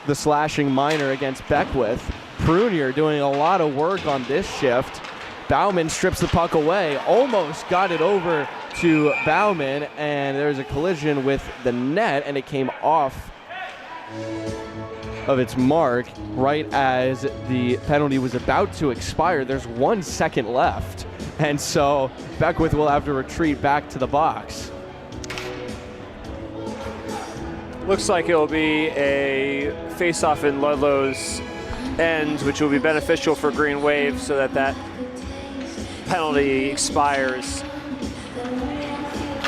[SPEAKER 2] the slashing minor against Beckwith. Prunier doing a lot of work on this shift. Bauman strips the puck away, almost got it over to Bauman, and there's a collision with the net, and it came off of its mark right as the penalty was about to expire. There's 1 second left, and so Beckwith will have to retreat back to the box.
[SPEAKER 3] Looks like it will be a face-off in Luddlow's end, which will be beneficial for Greenwave so that penalty expires.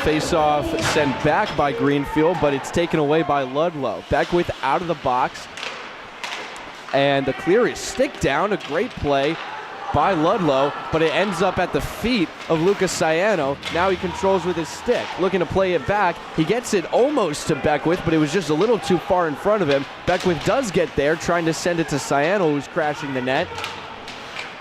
[SPEAKER 2] Face-off sent back by Greenfield, but it's taken away by Luddlow. Beckwith out of the box, and the clear is stick down. A great play by Luddlow, but it ends up at the feet of Lucas Ciano. Now he controls with his stick, looking to play it back. He gets it almost to Beckwith, but it was just a little too far in front of him. Beckwith does get there, trying to send it to Ciano, who's crashing the net.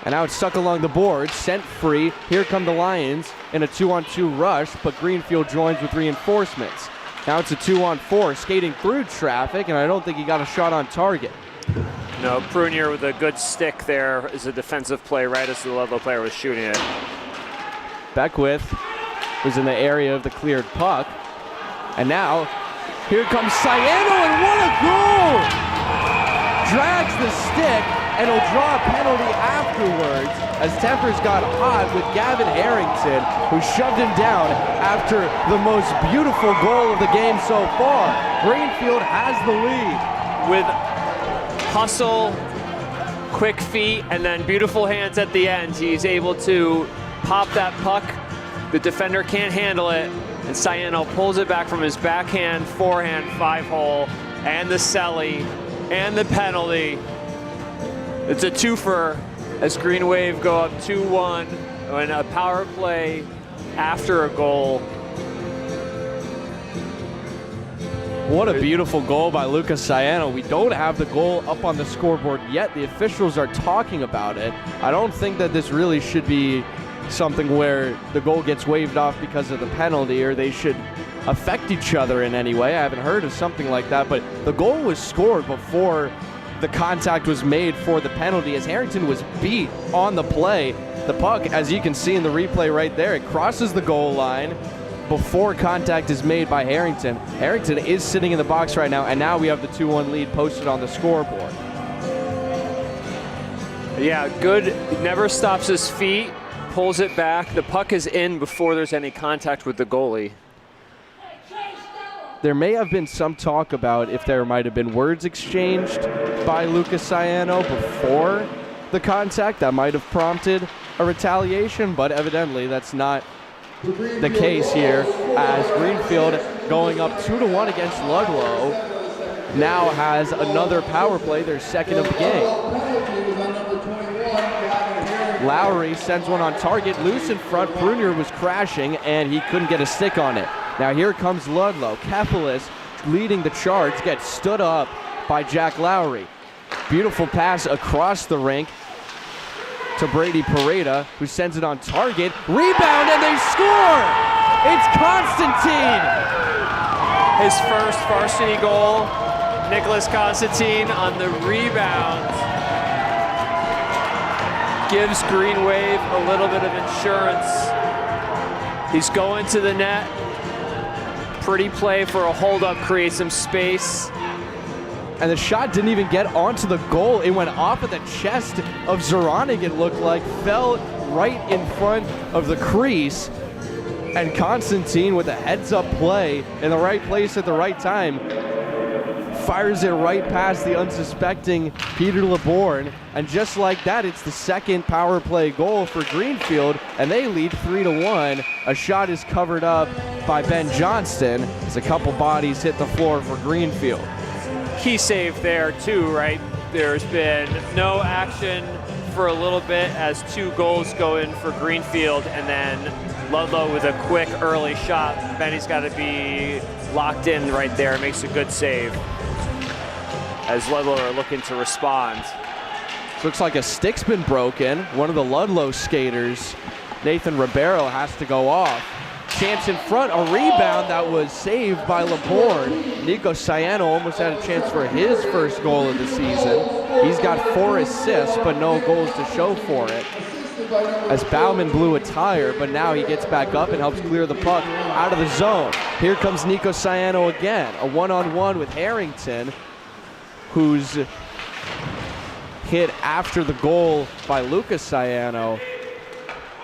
[SPEAKER 2] And now it's stuck along the boards, sent free. Here come the Lions in a 2-on-2 rush, but Greenfield joins with reinforcements. Now it's a 2-on-4, skating through traffic, and I don't think he got a shot on target.
[SPEAKER 3] No, Prunier with a good stick there is a defensive play right as the Luddlow player was shooting it.
[SPEAKER 2] Beckwith was in the area of the cleared puck. And now, here comes Ciano, and what a goal! Drags the stick, and he'll draw a penalty afterwards as tempers got hot with Gavin Harrington, who shoved him down after the most beautiful goal of the game so far. Greenfield has the lead.
[SPEAKER 3] With hustle, quick feet, and then beautiful hands at the end, he's able to pop that puck. The defender can't handle it, and Ciano pulls it back from his backhand, forehand, 5-hole, and the celly, and the penalty. It's a twofer as Greenwave go up 2-1 and a power play after a goal.
[SPEAKER 2] What a beautiful goal by Lucas Saiano. We don't have the goal up on the scoreboard yet. The officials are talking about it. I don't think that this really should be something where the goal gets waved off because of the penalty, or they should affect each other in any way. I haven't heard of something like that, but the goal was scored before the contact was made for the penalty, as Harrington was beat on the play. The puck, as you can see in the replay right there, it crosses the goal line before contact is made by Harrington. Harrington is sitting in the box right now, and now we have the 2-1 lead posted on the scoreboard.
[SPEAKER 3] Yeah, good. Never stops his feet, pulls it back. The puck is in before there's any contact with the goalie.
[SPEAKER 2] There may have been some talk about if there might have been words exchanged by Lucas Saiano before the contact. That might have prompted a retaliation, but evidently that's not the case here, as Greenfield, going up 2-1 against Luddlow, now has another power play, their second of the game. Lowry sends one on target, loose in front. Prunier was crashing, and he couldn't get a stick on it. Now here comes Luddlow. Kepelis, leading the charge, gets stood up by Jack Lowry. Beautiful pass across the rink to Brady Pareda, who sends it on target. Rebound, and they score! It's Constantine!
[SPEAKER 3] His first varsity goal, Nicholas Constantine on the rebound. Gives Greenwave a little bit of insurance. He's going to the net. Pretty play for a hold-up, create some space.
[SPEAKER 2] And the shot didn't even get onto the goal. It went off of the chest of Zoronik, it looked like, fell right in front of the crease. And Constantine, with a heads-up play in the right place at the right time, fires it right past the unsuspecting Peter LeBourne. And just like that, it's the second power play goal for Greenfield, and they lead 3-1. A shot is covered up by Ben Johnston as a couple bodies hit the floor for Greenfield.
[SPEAKER 3] Key save there too, right? There's been no action for a little bit as 2 goals go in for Greenfield, and then Luddlow with a quick early shot. Benny's got to be locked in right there. Makes a good save as Luddlow are looking to respond.
[SPEAKER 2] Looks like a stick's been broken. One of the Luddlow skaters, Nathan Ribeiro, has to go off. Chance in front, a rebound that was saved by LeBourne. Nico Saiano almost had a chance for his first goal of the season. He's got 4 assists, but no goals to show for it, as Bauman blew a tire, but now he gets back up and helps clear the puck out of the zone. Here comes Nico Saiano again, a one-on-one with Harrington, who's hit after the goal by Lucas Saiano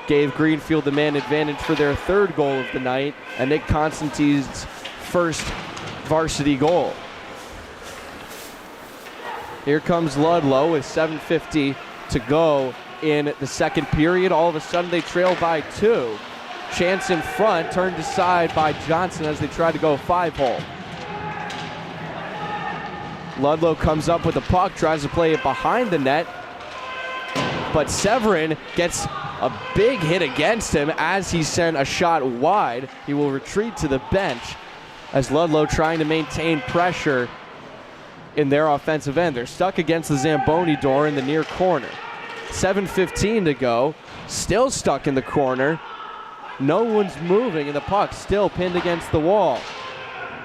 [SPEAKER 2] gave Greenfield the man advantage for their 3rd goal of the night, and Nick Constantine's first varsity goal. Here comes Luddlow with 7:50 to go in the second period. All of a sudden they trail by 2. Chance in front, turned aside by Johnson as they try to go 5-hole. Luddlow comes up with the puck, tries to play it behind the net, but Severin gets a big hit against him as he sent a shot wide. He will retreat to the bench as Luddlow trying to maintain pressure in their offensive end. They're stuck against the Zamboni door in the near corner. 7:15 to go, still stuck in the corner. No one's moving, and the puck still pinned against the wall.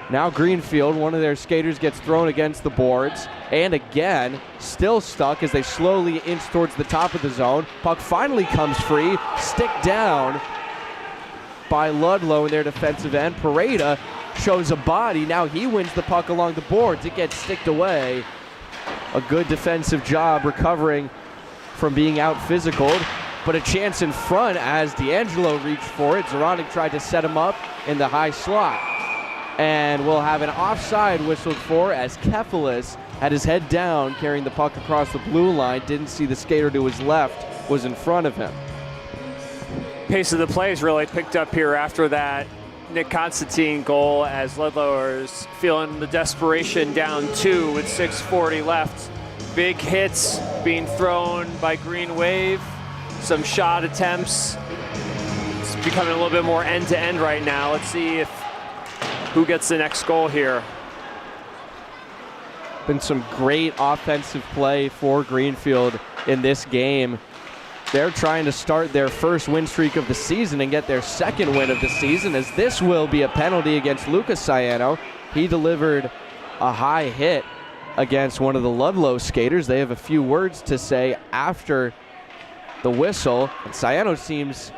[SPEAKER 2] Now Greenfield, one of their skaters gets thrown against the boards, and again, still stuck as they slowly inch towards the top of the zone. Puck finally comes free, stick down by Luddlow in their defensive end. Pareda shows a body, now he wins the puck along the boards. It gets sticked away. A good defensive job recovering from being out-physicaled, but a chance in front as D'Angelo reached for it. Zoronik tried to set him up in the high slot. And we'll have an offside whistled for as Kepelis had his head down carrying the puck across the blue line. Didn't see the skater to his left was in front of him.
[SPEAKER 3] Pace of the play is really picked up here after that Nick Constantine goal, as Luddlow is feeling the desperation, down 2 with 6:40 left. Big hits being thrown by Greenwave, some shot attempts. It's becoming a little bit more end-to-end right now. Let's see if who gets the next goal here.
[SPEAKER 2] Been some great offensive play for Greenfield in this game. They're trying to start their first win streak of the season and get their second win of the season, as this will be a penalty against Lucas Ciano. He delivered a high hit against one of the Luddlow skaters. They have a few words to say after the whistle, and Ciano seems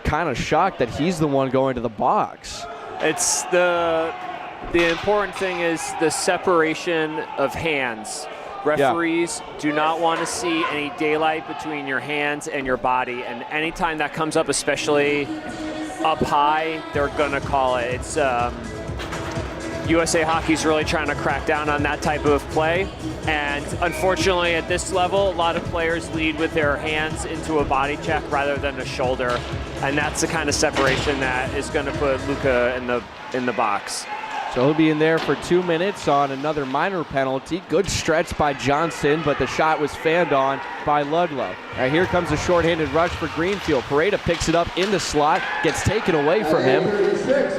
[SPEAKER 2] kind of shocked that he's the one going to the box.
[SPEAKER 3] It's the important thing is the separation of hands. Referees do not want to see any daylight between your hands and your body, and anytime that comes up, especially up high, they're going to call it. It's USA Hockey's really trying to crack down on that type of play, and unfortunately at this level, a lot of players lead with their hands into a body check rather than a shoulder, and that's the kind of separation that is going to put Luka in the box.
[SPEAKER 2] So he'll be in there for 2 minutes on another minor penalty. Good stretch by Johnson, but the shot was fanned on by Luddlow. All right, here comes a shorthanded rush for Greenfield. Pareda picks it up in the slot, gets taken away from him.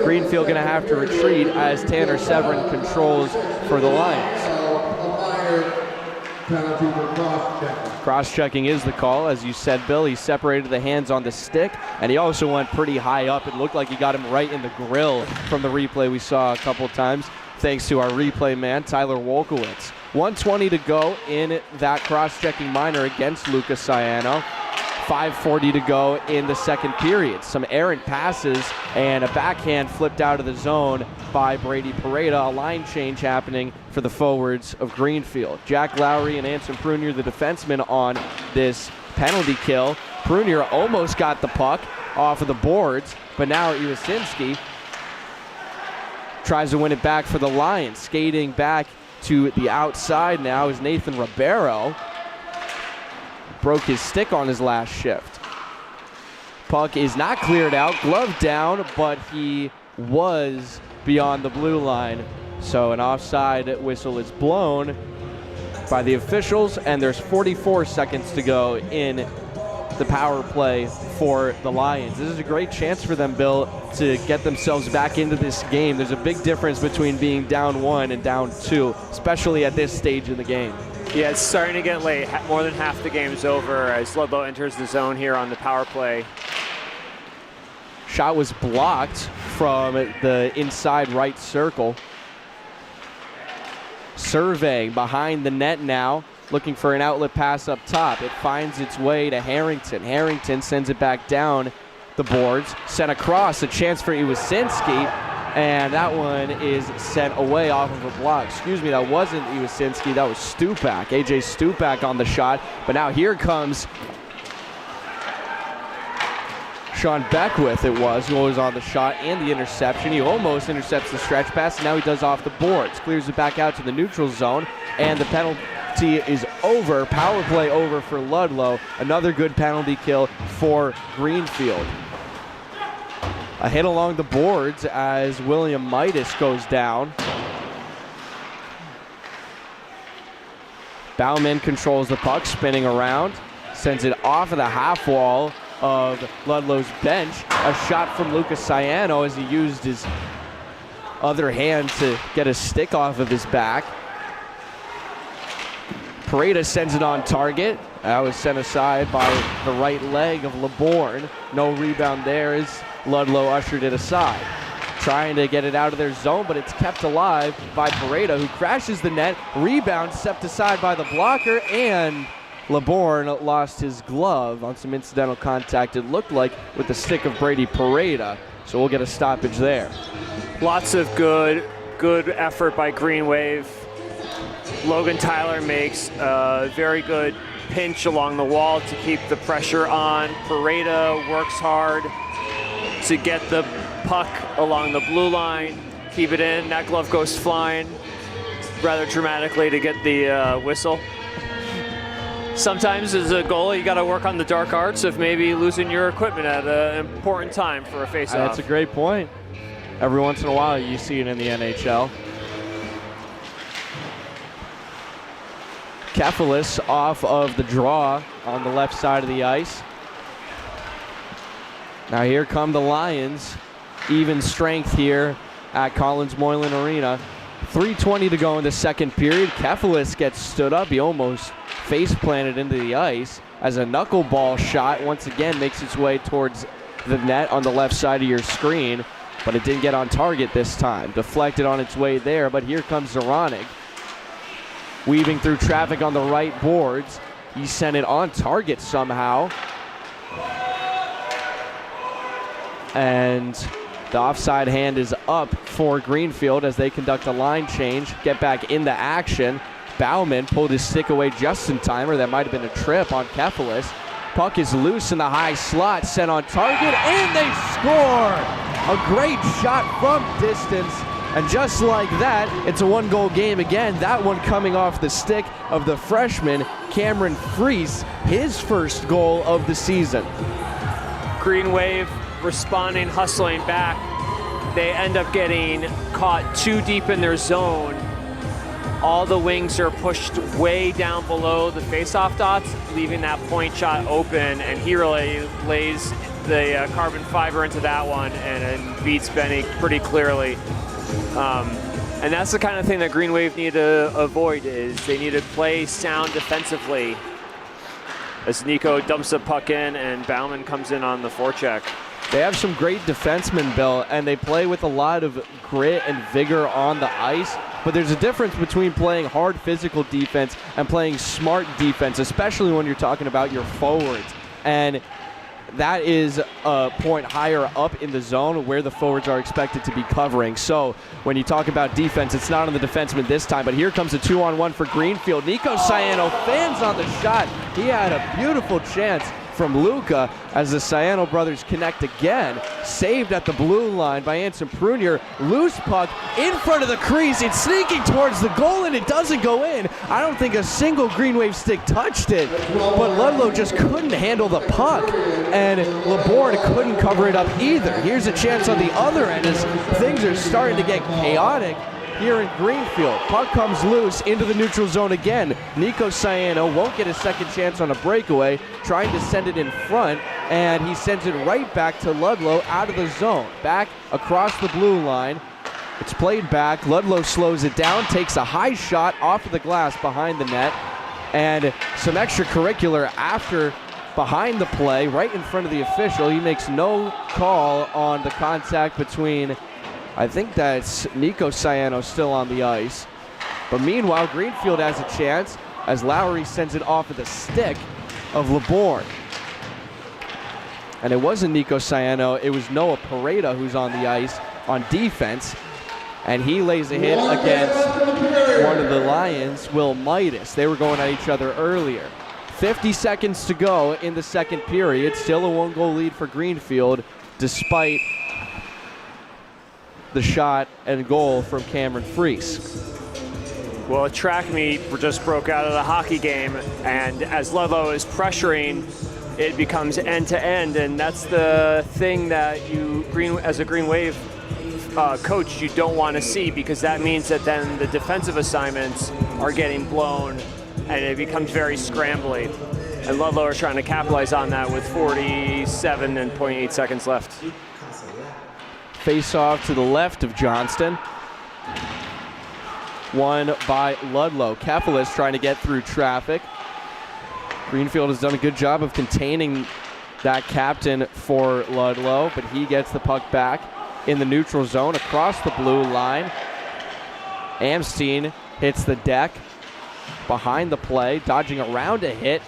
[SPEAKER 2] Greenfield gonna have to retreat as Tanner Severin controls for the Lions.
[SPEAKER 4] Penalty for cross-checking.
[SPEAKER 2] Cross-checking is the call. As you said, Bill, he separated the hands on the stick, and he also went pretty high up. It looked like he got him right in the grill from the replay we saw a couple times, thanks to our replay man, Tyler Wolkowitz. 1:20 to go in that cross-checking minor against Lucas Ciano. 5:40 to go in the second period. Some errant passes and a backhand flipped out of the zone by Brady Pareda. A line change happening for the forwards of Greenfield. Jack Lowry and Anson Prunier, the defensemen, on this penalty kill. Prunier almost got the puck off of the boards, but now Iwasinski tries to win it back for the Lions. Skating back to the outside now is Nathan Ribeiro. Broke his stick on his last shift. Puck is not cleared out, glove down, but he was beyond the blue line. So an offside whistle is blown by the officials, and there's 44 seconds to go in the power play for the Lions. This is a great chance for them, Bill, to get themselves back into this game. There's a big difference between being down 1 and down 2, especially at this stage in the game.
[SPEAKER 3] Yeah, it's starting to get late. More than half the game's over as Luddlow enters the zone here on the power play.
[SPEAKER 2] Shot was blocked from the inside right circle. Surveying behind the net now, looking for an outlet pass up top. It finds its way to Harrington. Harrington sends it back down the boards. Sent across, a chance for Iwasinski, and that one is sent away off of a block. Excuse me, that wasn't Iwasinski, that was Stupak. AJ Stupak on the shot, but now here comes Sean Beckwith, it was, who was on the shot and the interception. He almost intercepts the stretch pass, and now he does off the boards. Clears it back out to the neutral zone, and the penalty is over. Power play over for Luddlow. Another good penalty kill for Greenfield. A hit along the boards as William Midas goes down. Bauman controls the puck, spinning around, sends it off of the half wall of Ludlow's bench. A shot from Lucas Ciano as he used his other hand to get a stick off of his back. Pareda sends it on target. That was sent aside by the right leg of LeBourne. No rebound there as Luddlow ushered it aside. Trying to get it out of their zone, but it's kept alive by Pareda, who crashes the net. Rebound stepped aside by the blocker, and LeBourne lost his glove on some incidental contact, it looked like, with the stick of Brady Pareda. So we'll get a stoppage there.
[SPEAKER 3] Lots of good effort by Greenwave. Logan Tyler makes a very good pinch along the wall to keep the pressure on. Pareda works hard to get the puck along the blue line, keep it in. That glove goes flying rather dramatically to get the whistle. Sometimes as a goalie, you got to work on the dark arts of maybe losing your equipment at an important time for a faceoff.
[SPEAKER 2] That's a great point. Every once in a while, you see it in the NHL. Kefalis off of the draw on the left side of the ice. Now here come the Lions. Even strength here at Collins Moylan Arena. 3:20 to go in the second period. Kefelis gets stood up. He almost face planted into the ice as a knuckleball shot once again makes its way towards the net on the left side of your screen, but it didn't get on target this time. Deflected on its way there, but here comes Zaranik. Weaving through traffic on the right boards. He sent it on target somehow. And the offside hand is up for Greenfield as they conduct a line change, get back into action. Bauman pulled his stick away just in time, or that might have been a trip on Kefelis. Puck is loose in the high slot, sent on target, and they score! A great shot from distance, and just like that, it's a one-goal game again. That one coming off the stick of the freshman, Cameron Freese, his first goal of the season.
[SPEAKER 3] Greenwave responding, hustling back. They end up getting caught too deep in their zone. All the wings are pushed way down below the face-off dots, leaving that point shot open, and he really lays the carbon fiber into that one and beats Benny pretty clearly. And that's the kind of thing that Greenwave need to avoid, is they need to play sound defensively. As Nico dumps the puck in and Bauman comes in on the forecheck.
[SPEAKER 2] They have some great defensemen, Bill, and they play with a lot of grit and vigor on the ice. But there's a difference between playing hard physical defense and playing smart defense, especially when you're talking about your forwards. And that is a point higher up in the zone where the forwards are expected to be covering. So when you talk about defense, it's not on the defenseman this time, but here comes a 2-on-1 for Greenfield. Nico Ciano fans on the shot. He had a beautiful chance from Luca as the Ciano brothers connect again. Saved at the blue line by Anson Prunier. Loose puck in front of the crease. It's sneaking towards the goal and it doesn't go in. I don't think a single Greenwave stick touched it, but Luddlow just couldn't handle the puck and Laborn couldn't cover it up either. Here's a chance on the other end as things are starting to get chaotic here in Greenfield. Puck comes loose into the neutral zone again. Nico Ciano won't get a second chance on a breakaway, trying to send it in front, and he sends it right back to Luddlow out of the zone. Back across the blue line. It's played back. Luddlow slows it down, takes a high shot off of the glass behind the net, and some extracurricular after behind the play, right in front of the official. He makes no call on the contact between, I think that's Nico Ciano still on the ice. But meanwhile, Greenfield has a chance as Lowry sends it off of the stick of Laborn. And it wasn't Nico Ciano, it was Noah Pareda who's on the ice on defense. And he lays a hit against one of the Lions, Will Midas. They were going at each other earlier. 50 seconds to go in the second period. Still a one-goal lead for Greenfield, despite the shot and goal from Cameron Freese.
[SPEAKER 3] Well, a track meet just broke out of the hockey game, and as Luddlow is pressuring, it becomes end-to-end, and that's the thing that you, as a Greenwave coach, you don't want to see, because that means that then the defensive assignments are getting blown, and it becomes very scrambly. And Luddlow are trying to capitalize on that with 47.8 seconds left.
[SPEAKER 2] Face off to the left of Johnston. Won by Luddlow. Kefelis trying to get through traffic. Greenfield has done a good job of containing that captain for Luddlow, but he gets the puck back in the neutral zone across the blue line. Amstein hits the deck behind the play, dodging around a hit.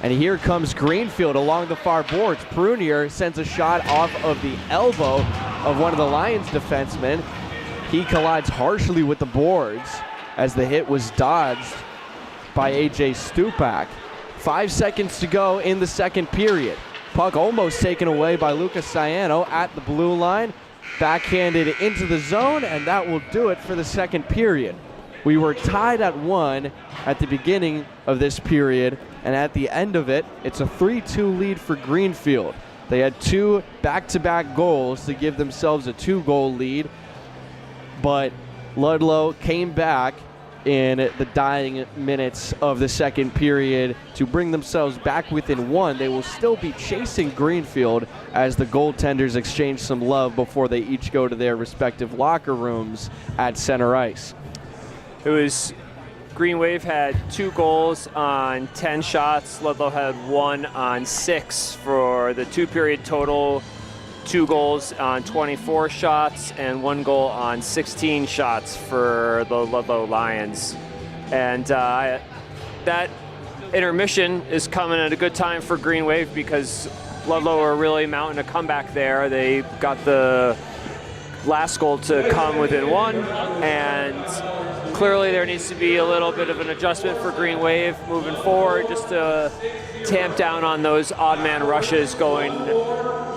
[SPEAKER 2] And here comes Greenfield along the far boards. Prunier sends a shot off of the elbow of one of the Lions defensemen. He collides harshly with the boards as the hit was dodged by AJ Stupak. 5 seconds to go in the second period. Puck almost taken away by Luca Ciano at the blue line. Backhanded into the zone, and that will do it for the second period. We were tied at 1 at the beginning of this period, and at the end of it, it's a 3-2 lead for Greenfield. They had 2 back-to-back goals to give themselves a 2-goal lead, but Luddlow came back in the dying minutes of the second period to bring themselves back within 1. They will still be chasing Greenfield as the goaltenders exchange some love before they each go to their respective locker rooms at center ice.
[SPEAKER 3] It was Greenwave had 2 goals on 10 shots. Luddlow had 1 on 6 for the 2-period total. 2 goals on 24 shots and 1 goal on 16 shots for the Luddlow Lions. And that intermission is coming at a good time for Greenwave because Luddlow are really mounting a comeback there. They got the last goal to come within 1, and clearly there needs to be a little bit of an adjustment for Greenwave moving forward, just to tamp down on those odd man rushes going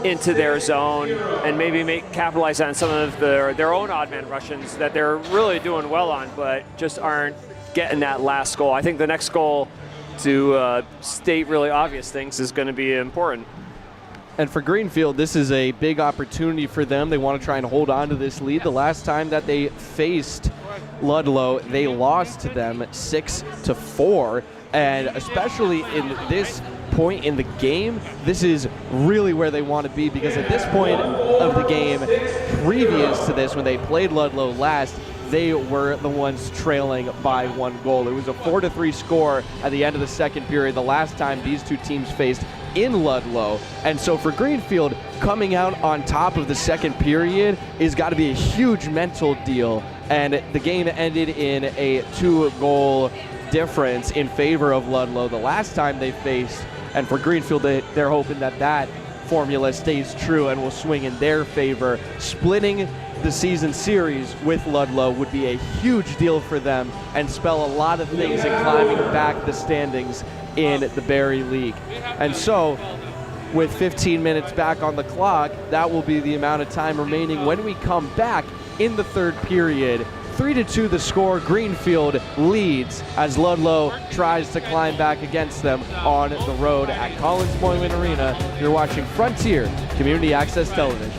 [SPEAKER 3] into their zone and maybe capitalize on some of their own odd man rushes that they're really doing well on, but just aren't getting that last goal. I think the next goal, to state really obvious things, is going to be important.
[SPEAKER 2] And for Greenfield, this is a big opportunity for them. They want to try and hold on to this lead. The last time that they faced Luddlow, they lost to them 6-4. And especially in this point in the game, this is really where they want to be, because at this point of the game, previous to this, when they played Luddlow last, they were the ones trailing by 1 goal. It was a 4-3 score at the end of the second period the last time these two teams faced in Luddlow. And so for Greenfield, coming out on top of the second period is got to be a huge mental deal. And the game ended in a 2-goal difference in favor of Luddlow the last time they faced. And for Greenfield, they're hoping that that formula stays true and will swing in their favor. Splitting the season series with Luddlow would be a huge deal for them and spell a lot of things in climbing back the standings in the Barry League. And so, with 15 minutes back on the clock, that will be the amount of time remaining when we come back in the third period. 3-2 the score. Greenfield leads as Luddlow tries to climb back against them on the road at Collins Moylan Arena. You're watching Frontier Community Access Television.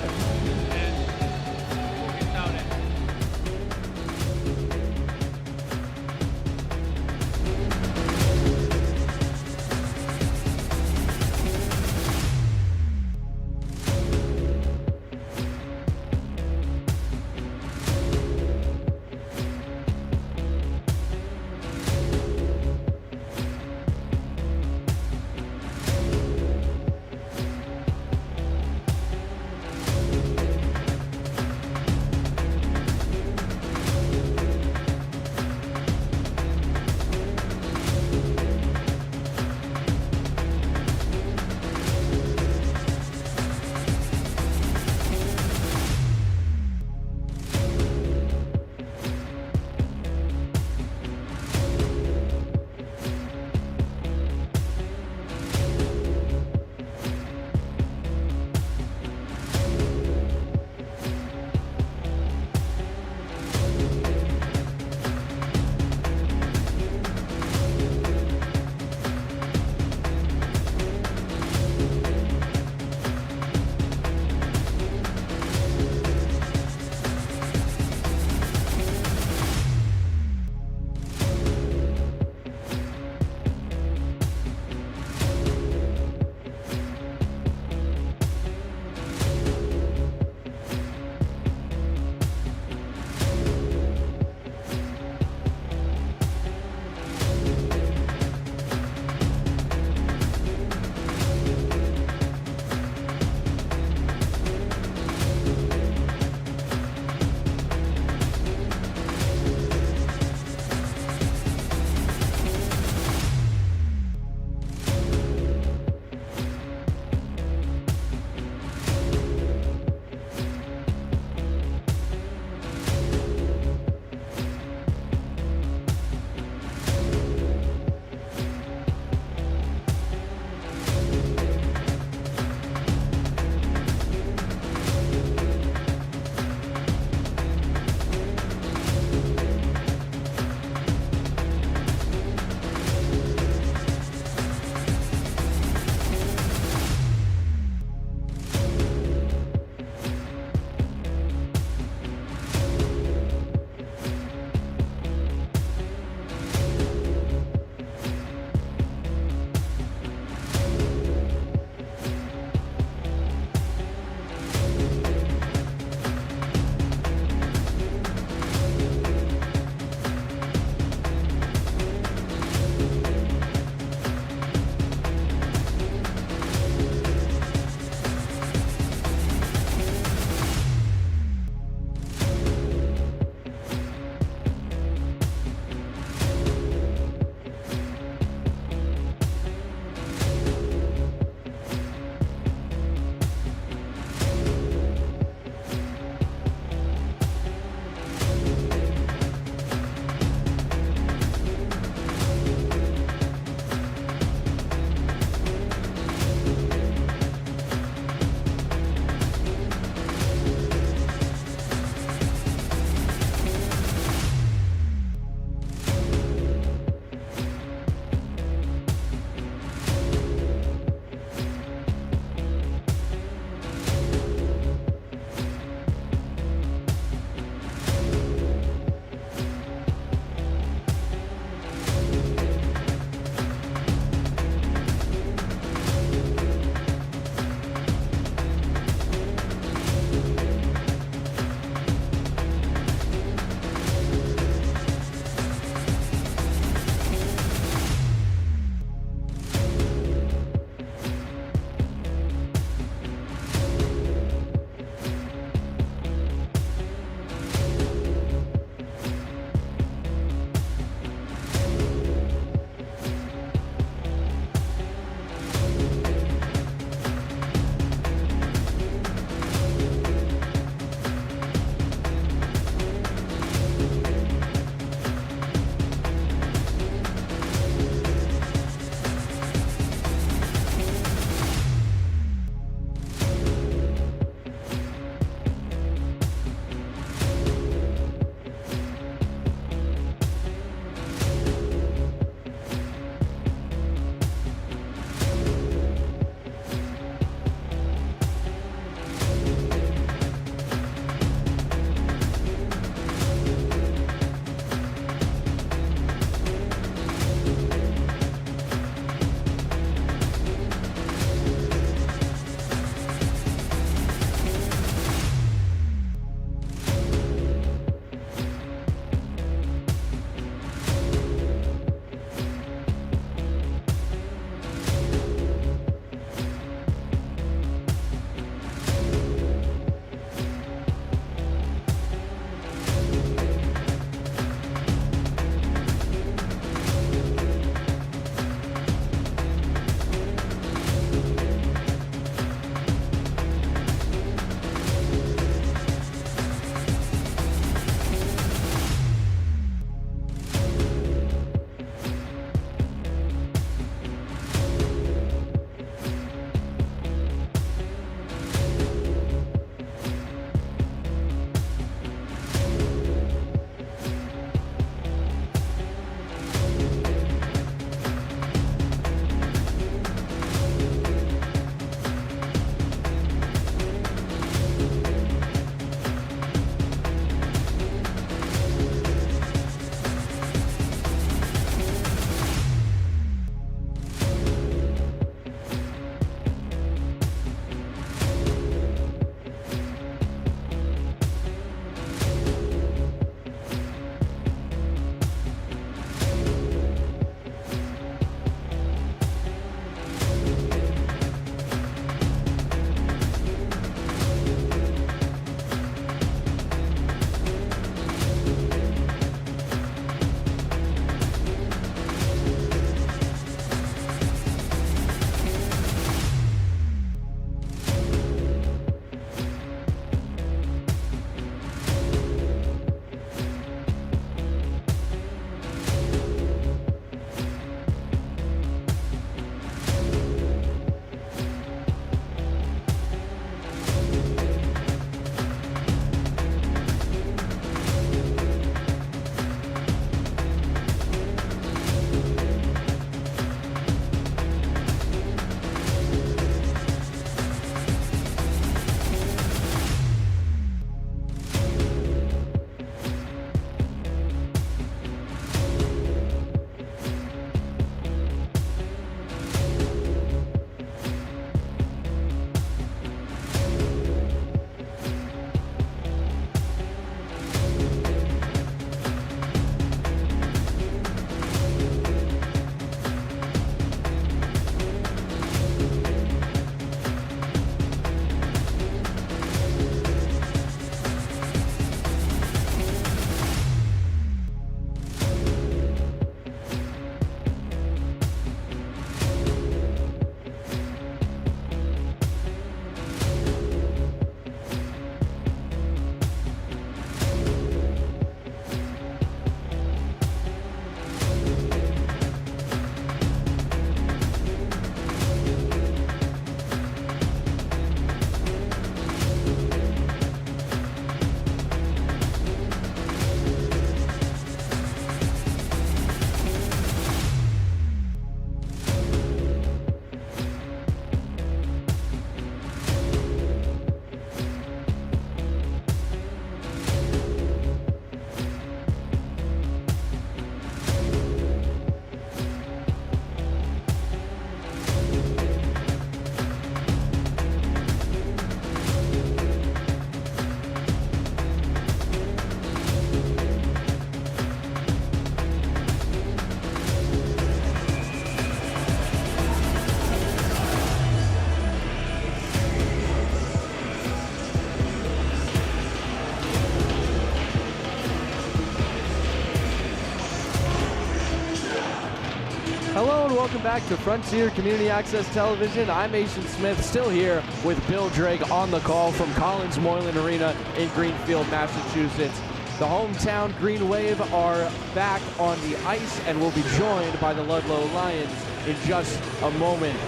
[SPEAKER 2] Hello and welcome back to Frontier Community Access Television. I'm Mason Smith, still here with Bill Drake on the call from Collins Moylan Arena in Greenfield, Massachusetts. The hometown Greenwave are back on the ice and will be joined by the Luddlow Lions in just a moment.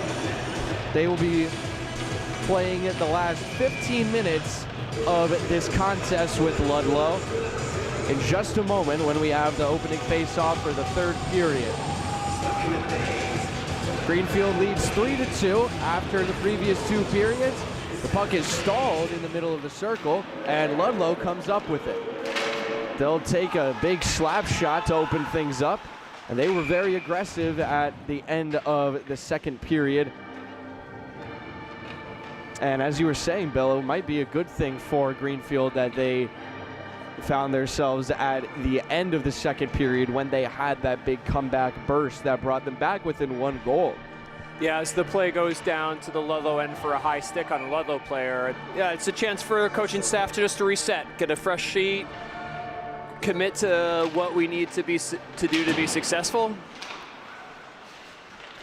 [SPEAKER 2] They will be playing the last 15 minutes of this contest with Luddlow in just a moment when we have the opening face-off for the third period. Greenfield leads 3-2 after the previous two periods. The puck is stalled in the middle of the circle, and Luddlow comes up with it. They'll take a big slap shot to open things up, and they were very aggressive at the end of the second period. And as you were saying, Bill, it might be a good thing for Greenfield that they found themselves at the end of the second period when they had that big comeback burst that brought them back within one goal.
[SPEAKER 3] Yeah, as the play goes down to the Luddlow end for a high stick on a Luddlow player, yeah, it's a chance for the coaching staff to just reset, get a fresh sheet, commit to what we need to do to be successful.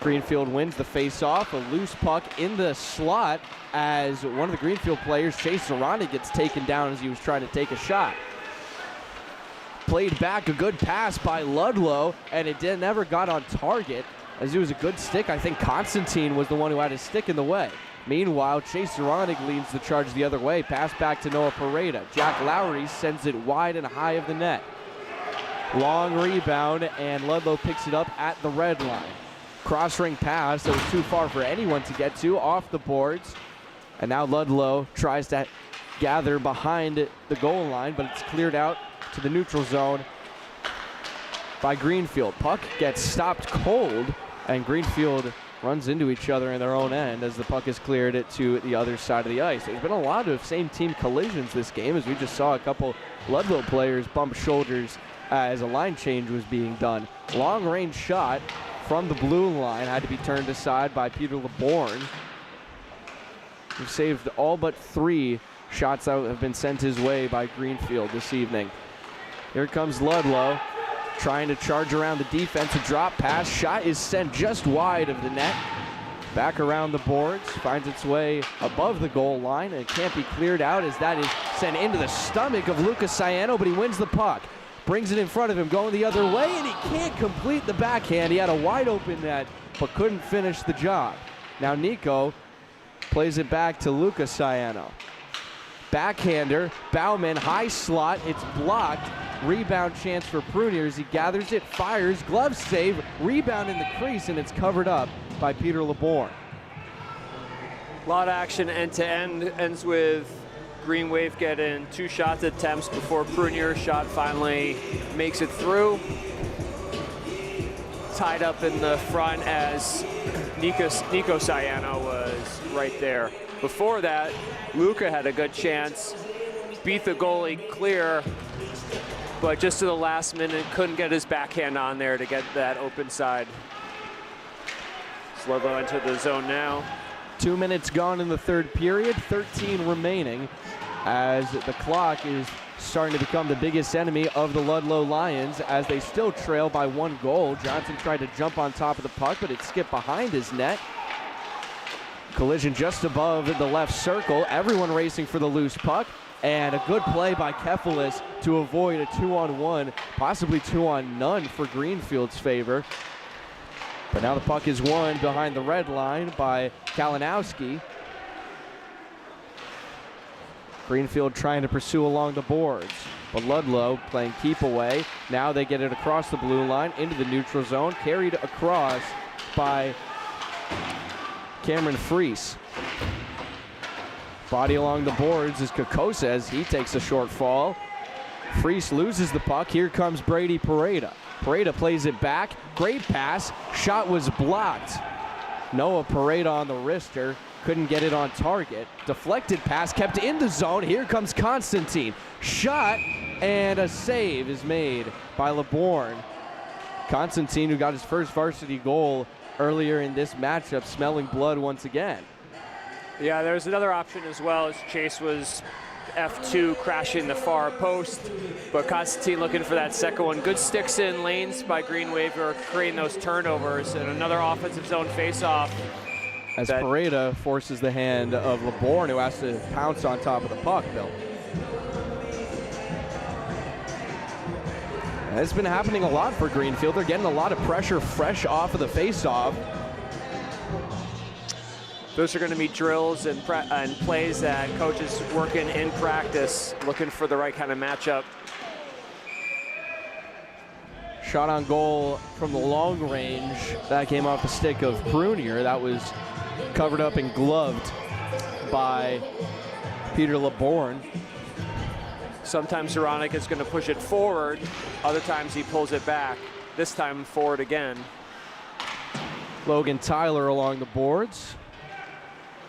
[SPEAKER 2] Greenfield wins the face-off, a loose puck in the slot as one of the Greenfield players, Chase Zarani, gets taken down as he was trying to take a shot. Played back, a good pass by Luddlow, and it never got on target as it was a good stick. I think Constantine was the one who had his stick in the way. Meanwhile, Chase Zarani leads the charge the other way. Pass back to Noah Pareda. Jack Lowry sends it wide and high of the net. Long rebound, and Luddlow picks it up at the red line. Cross-ring pass that was too far for anyone to get to, off the boards. And now Luddlow tries to gather behind the goal line, but it's cleared out to the neutral zone by Greenfield. Puck gets stopped cold, and Greenfield runs into each other in their own end as the puck is cleared to the other side of the ice. There's been a lot of same-team collisions this game, as we just saw a couple Luddlow players bump shoulders as a line change was being done. Long-range shot from the blue line had to be turned aside by Peter LeBourne, who saved all but 3 shots that have been sent his way by Greenfield this evening. Here comes Luddlow, trying to charge around the defense. A drop pass. Shot is sent just wide of the net. Back around the boards. Finds its way above the goal line, and it can't be cleared out as that is sent into the stomach of Lucas Ciano, but he wins the puck. Brings it in front of him, going the other way, and he can't complete the backhand. He had a wide open net, but couldn't finish the job. Now Nico plays it back to Lucas Ciano. Backhander, Bauman, high slot, it's blocked. Rebound chance for Prunier as he gathers it, fires, glove save, rebound in the crease, and it's covered up by Peter LeBourne.
[SPEAKER 3] A lot of action end to end, ends with Greenwave getting 2 shot attempts before Prunier's shot finally makes it through. Tied up in the front as Nico Ciano was right there. Before that, Luca had a good chance, beat the goalie clear, but just to the last minute couldn't get his backhand on there to get that open side. Luddlow into the zone now.
[SPEAKER 2] 2 minutes gone in the third period, 13 remaining, as the clock is starting to become the biggest enemy of the Luddlow Lions as they still trail by 1 goal. Johnson tried to jump on top of the puck, but it skipped behind his net. Collision just above the left circle. Everyone racing for the loose puck, and a good play by Kefelis to avoid a 2-on-1, possibly 2-on-none for Greenfield's favor. But now the puck is won behind the red line by Kalinowski. Greenfield trying to pursue along the boards, but Luddlow playing keep away. Now they get it across the blue line into the neutral zone, carried across by Cameron Freese. Body along the boards is Kokosa as he takes a short fall. Freese loses the puck. Here comes Brady Pareda. Pareda plays it back. Great pass. Shot was blocked. Noah Pareda on the wrister. Couldn't get it on target. Deflected pass kept in the zone. Here comes Constantine. Shot, and a save is made by LeBourne. Constantine, who got his first varsity goal earlier in this matchup, smelling blood once again.
[SPEAKER 3] Yeah, there's another option as well, as Chase was F2 crashing the far post, but Constantine looking for that second one. Good sticks in lanes by Greenwave are creating those turnovers, and another offensive zone face-off.
[SPEAKER 2] As Pareda forces the hand of LeBourne, who has to pounce on top of the puck, Bill. And it's been happening a lot for Greenfield. They're getting a lot of pressure fresh off of the face-off.
[SPEAKER 3] Those are going to be drills and plays that coaches working in practice, looking for the right kind of matchup.
[SPEAKER 2] Shot on goal from the long range. That came off the stick of Prunier. That was covered up and gloved by Peter LeBourne.
[SPEAKER 3] Sometimes Zeranek is going to push it forward. Other times he pulls it back. This time forward again.
[SPEAKER 2] Logan Tyler along the boards.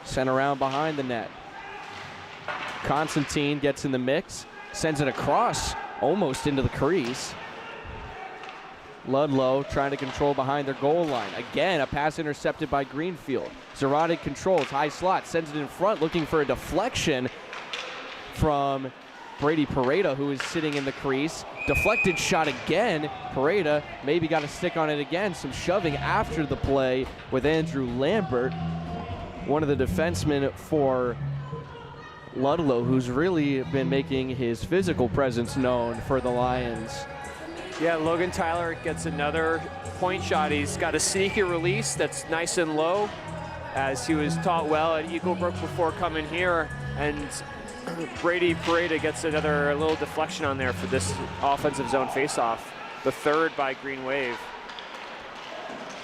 [SPEAKER 2] Sent around behind the net. Constantine gets in the mix. Sends it across, almost into the crease. Luddlow trying to control behind their goal line. Again, a pass intercepted by Greenfield. Zeranek controls, high slot, sends it in front, looking for a deflection from Brady Pareda, who is sitting in the crease. Deflected shot again. Pareda maybe got a stick on it again. Some shoving after the play with Andrew Lambert, one of the defensemen for Luddlow, who's really been making his physical presence known for the Lions.
[SPEAKER 3] Yeah, Logan Tyler gets another point shot. He's got a sneaky release that's nice and low, as he was taught well at Eagle Brook before coming here. And Brady Pareda gets another little deflection on there for this offensive zone faceoff, the third by Greenwave.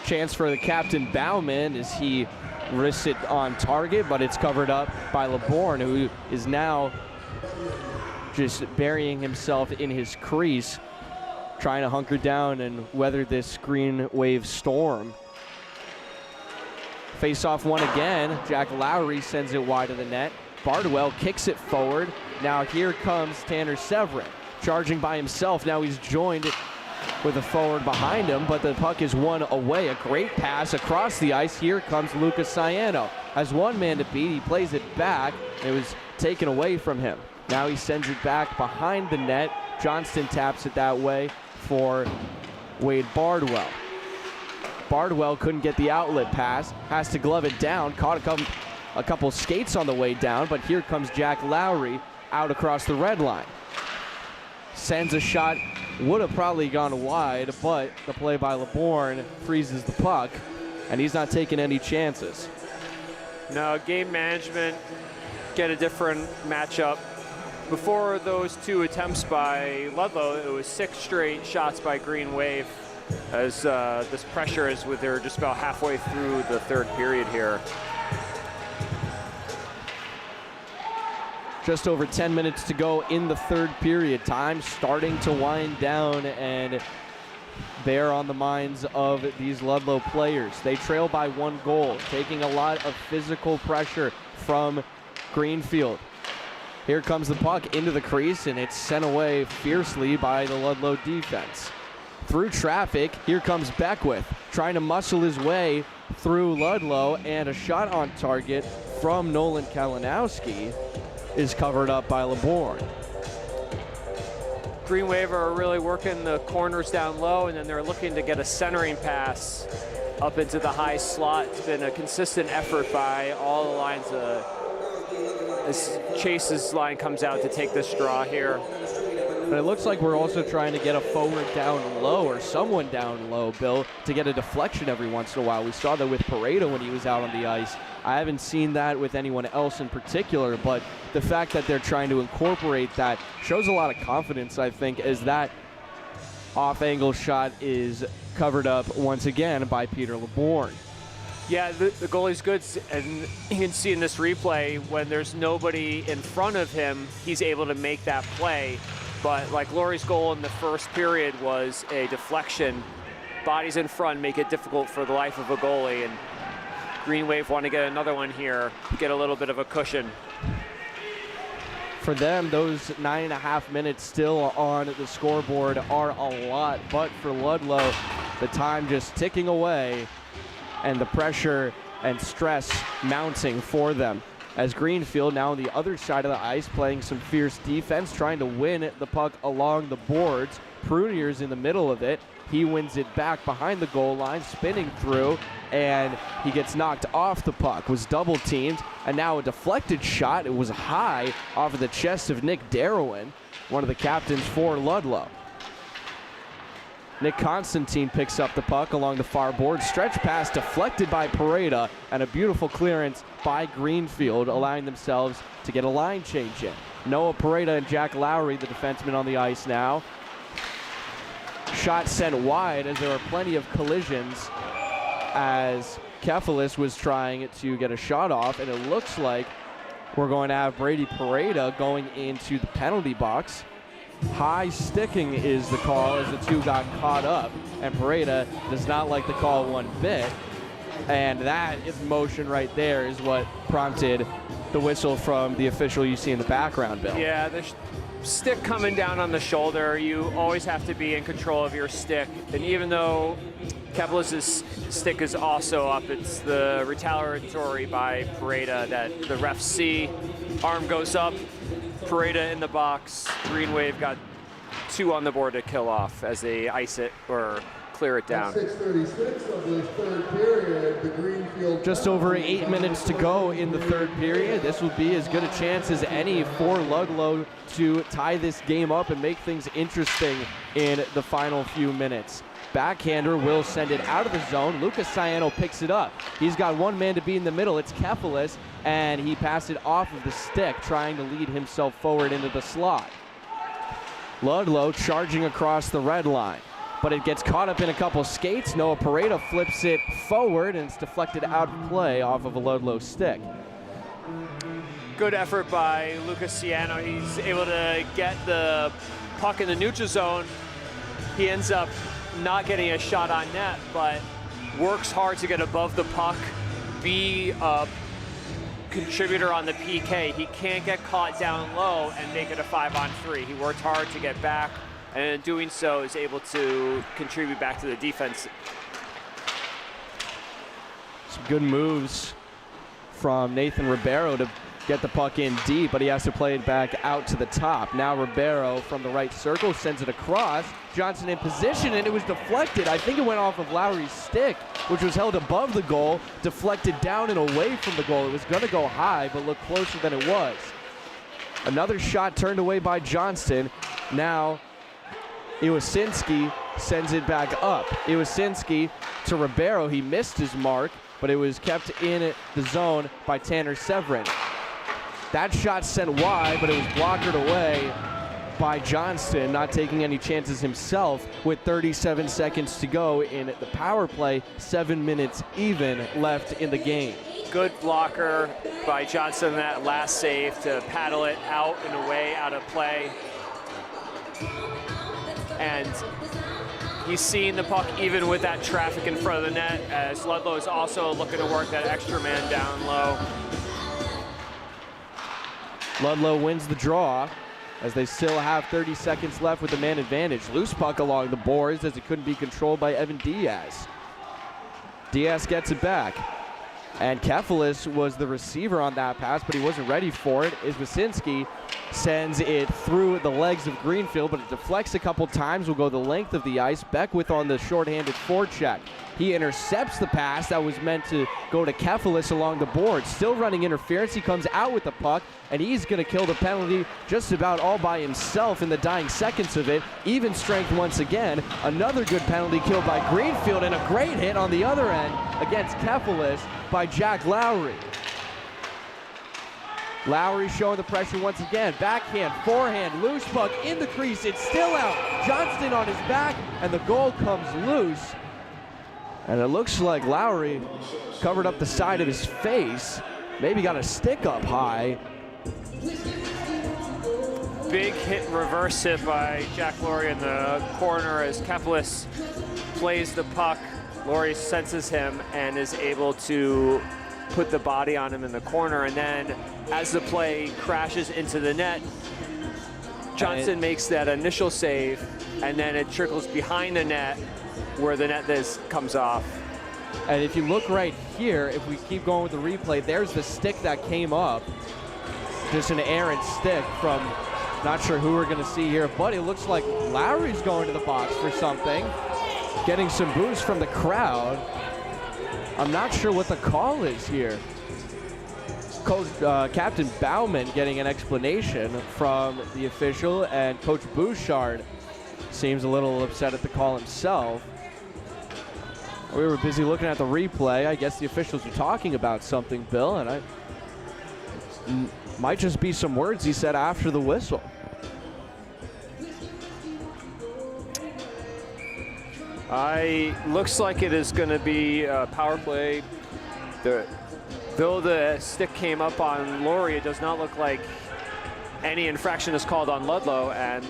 [SPEAKER 2] Chance for the captain Bauman as he risks it on target, but it's covered up by LeBourne, who is now just burying himself in his crease, trying to hunker down and weather this Greenwave storm. Face-off one again. Jack Lowry sends it wide of the net. Bardwell kicks it forward. Now here comes Tanner Severin, charging by himself. Now he's joined with a forward behind him, but the puck is won away. A great pass across the ice. Here comes Lucas Ciano. Has one man to beat. He plays it back. It was taken away from him. Now he sends it back behind the net. Johnston taps it that way for Wade Bardwell. Bardwell couldn't get the outlet pass. Has to glove it down. Caught a couple skates on the way down, but here comes Jack Lowry out across the red line. Sends a shot, would have probably gone wide, but the play by LeBourne freezes the puck, and he's not taking any chances.
[SPEAKER 3] No, game management, get a different matchup. Before those two attempts by Luddlow, it was 6 straight shots by Greenwave, as this pressure is with they're just about halfway through the third period here.
[SPEAKER 2] Just over 10 minutes to go in the third period. Time starting to wind down and bear on the minds of these Luddlow players. They trail by 1 goal, taking a lot of physical pressure from Greenfield. Here comes the puck into the crease, and it's sent away fiercely by the Luddlow defense. Through traffic, here comes Beckwith, trying to muscle his way through Luddlow, and a shot on target from Nolan Kalinowski is covered up by LeBourne.
[SPEAKER 3] Greenwave are really working the corners down low, and then they're looking to get a centering pass up into the high slot. It's been a consistent effort by all the lines. As Chase's line comes out to take this draw here.
[SPEAKER 2] But it looks like we're also trying to get a forward down low, or someone down low, Bill, to get a deflection every once in a while. We saw that with Pareda when he was out on the ice. I haven't seen that with anyone else in particular, but the fact that they're trying to incorporate that shows a lot of confidence, I think, as that off-angle shot is covered up once again by Peter LeBourne.
[SPEAKER 3] Yeah, the goalie's good, and you can see in this replay, when there's nobody in front of him, he's able to make that play. But like Laurie's goal in the first period was a deflection. Bodies in front make it difficult for the life of a goalie, and Greenwave want to get another one here, get a little bit of a cushion.
[SPEAKER 2] For them, those 9.5 minutes still on the scoreboard are a lot, but for Luddlow, the time just ticking away and the pressure and stress mounting for them. as Greenfield now on the other side of the ice playing some fierce defense, trying to win the puck along the boards. Prunier's in the middle of it. He wins it back behind the goal line, spinning through, and he gets knocked off the puck, was double teamed, and now a deflected shot. It was high off of the chest of Nick Darrowan, one of the captains for Luddlow. Nick Constantine picks up the puck along the far board. Stretch pass deflected by Pareda, and a beautiful clearance by Greenfield, allowing themselves to get a line change in. Noah Pareda and Jack Lowry, the defenseman, on the ice now. Shot sent wide as there were plenty of collisions as Kefalis was trying to get a shot off, and it looks like we're going to have Brady Pareda going into the penalty box. High sticking is the call as the two got caught up, and Pareda does not like the call one bit. And that motion right there is what prompted the whistle from the official you see in the background, Bill.
[SPEAKER 3] Yeah, the stick coming down on the shoulder, you always have to be in control of your stick. And even though Kefalis' stick is also up, it's the retaliatory by Pareda that the refs see. Arm goes up, Pareda in the box. Greenwave got 2 on the board to kill off as they ice it or clear it down.
[SPEAKER 4] 6:36 of the third period, the Greenfield.
[SPEAKER 2] Just over 8 minutes to go in the third period. This will be as good a chance as any for Luddlow to tie this game up and make things interesting in the final few minutes. Backhander will send it out of the zone. Lucas Ciano picks it up. He's got one man to be in the middle. It's Kefalis, and he passed it off of the stick, trying to lead himself forward into the slot. Luddlow charging across the red line, but it gets caught up in a couple skates. Noah Pareda flips it forward, and it's deflected out of play off of a Luddlow stick.
[SPEAKER 3] Good effort by Lucas Ciano. He's able to get the puck in the neutral zone. He ends up not getting a shot on net, but works hard to get above the puck, be a contributor on the PK. He can't get caught down low and make it a 5-on-3. He worked hard to get back, and in doing so is able to contribute back to the defense.
[SPEAKER 2] Some good moves from Nathan Ribeiro to get the puck in deep, but he has to play it back out to the top. Now Ribeiro from the right circle sends it across. Johnson in position, and it was deflected. I think it went off of Lowry's stick, which was held above the goal, deflected down and away from the goal. It was going to go high, but looked closer than it was. Another shot turned away by Johnston. Now Iwasinski sends it back up. Iwasinski to Ribeiro. He missed his mark, but it was kept in the zone by Tanner Severin. That shot sent wide, but it was blockered away by Johnston, not taking any chances himself with 37 seconds to go in the power play, 7 minutes even left in the game.
[SPEAKER 3] Good blocker by Johnston, that last save to paddle it out and away, out of play. And he's seen the puck even with that traffic in front of the net, as Luddlow is also looking to work that extra man down low.
[SPEAKER 2] Luddlow wins the draw as they still have 30 seconds left with the man advantage. Loose puck along the boards as it couldn't be controlled by Evan Diaz. Diaz gets it back, and Kefalis was the receiver on that pass, but he wasn't ready for it. Iwasinski sends it through the legs of Greenfield, but it deflects a couple times, will go the length of the ice. Beckwith on the shorthanded forecheck. He intercepts the pass that was meant to go to Kefalis along the board. Still running interference. He comes out with the puck, and he's going to kill the penalty just about all by himself in the dying seconds of it. Even strength once again. Another good penalty kill by Greenfield, and a great hit on the other end against Kefalis by Jack Lowry. Lowry showing the pressure once again. Backhand, forehand, loose puck in the crease. It's still out. Johnston on his back, and the goal comes loose. And it looks like Lowry covered up the side of his face. Maybe got a stick up high.
[SPEAKER 3] Big hit, reverse hit by Jack Lowry in the corner as Kefalis plays the puck. Lowry senses him and is able to put the body on him in the corner, and then as the play crashes into the net, Johnson makes that initial save, and then it trickles behind the net where the net comes off.
[SPEAKER 2] And if you look right here, if we keep going with the replay, there's the stick that came up. Just an errant stick from, not sure who we're going to see here, but it looks like Lowry's going to the box for something. Getting some boost from the crowd. I'm not sure what the call is here. Captain Bauman getting an explanation from the official, and Coach Bouchard seems a little upset at the call himself. We were busy looking at the replay. I guess the officials are talking about something, Bill, and might just be some words he said after the whistle.
[SPEAKER 3] Looks like it is going to be a power play. Though the stick came up on Laurie, it does not look like any infraction is called on Luddlow, and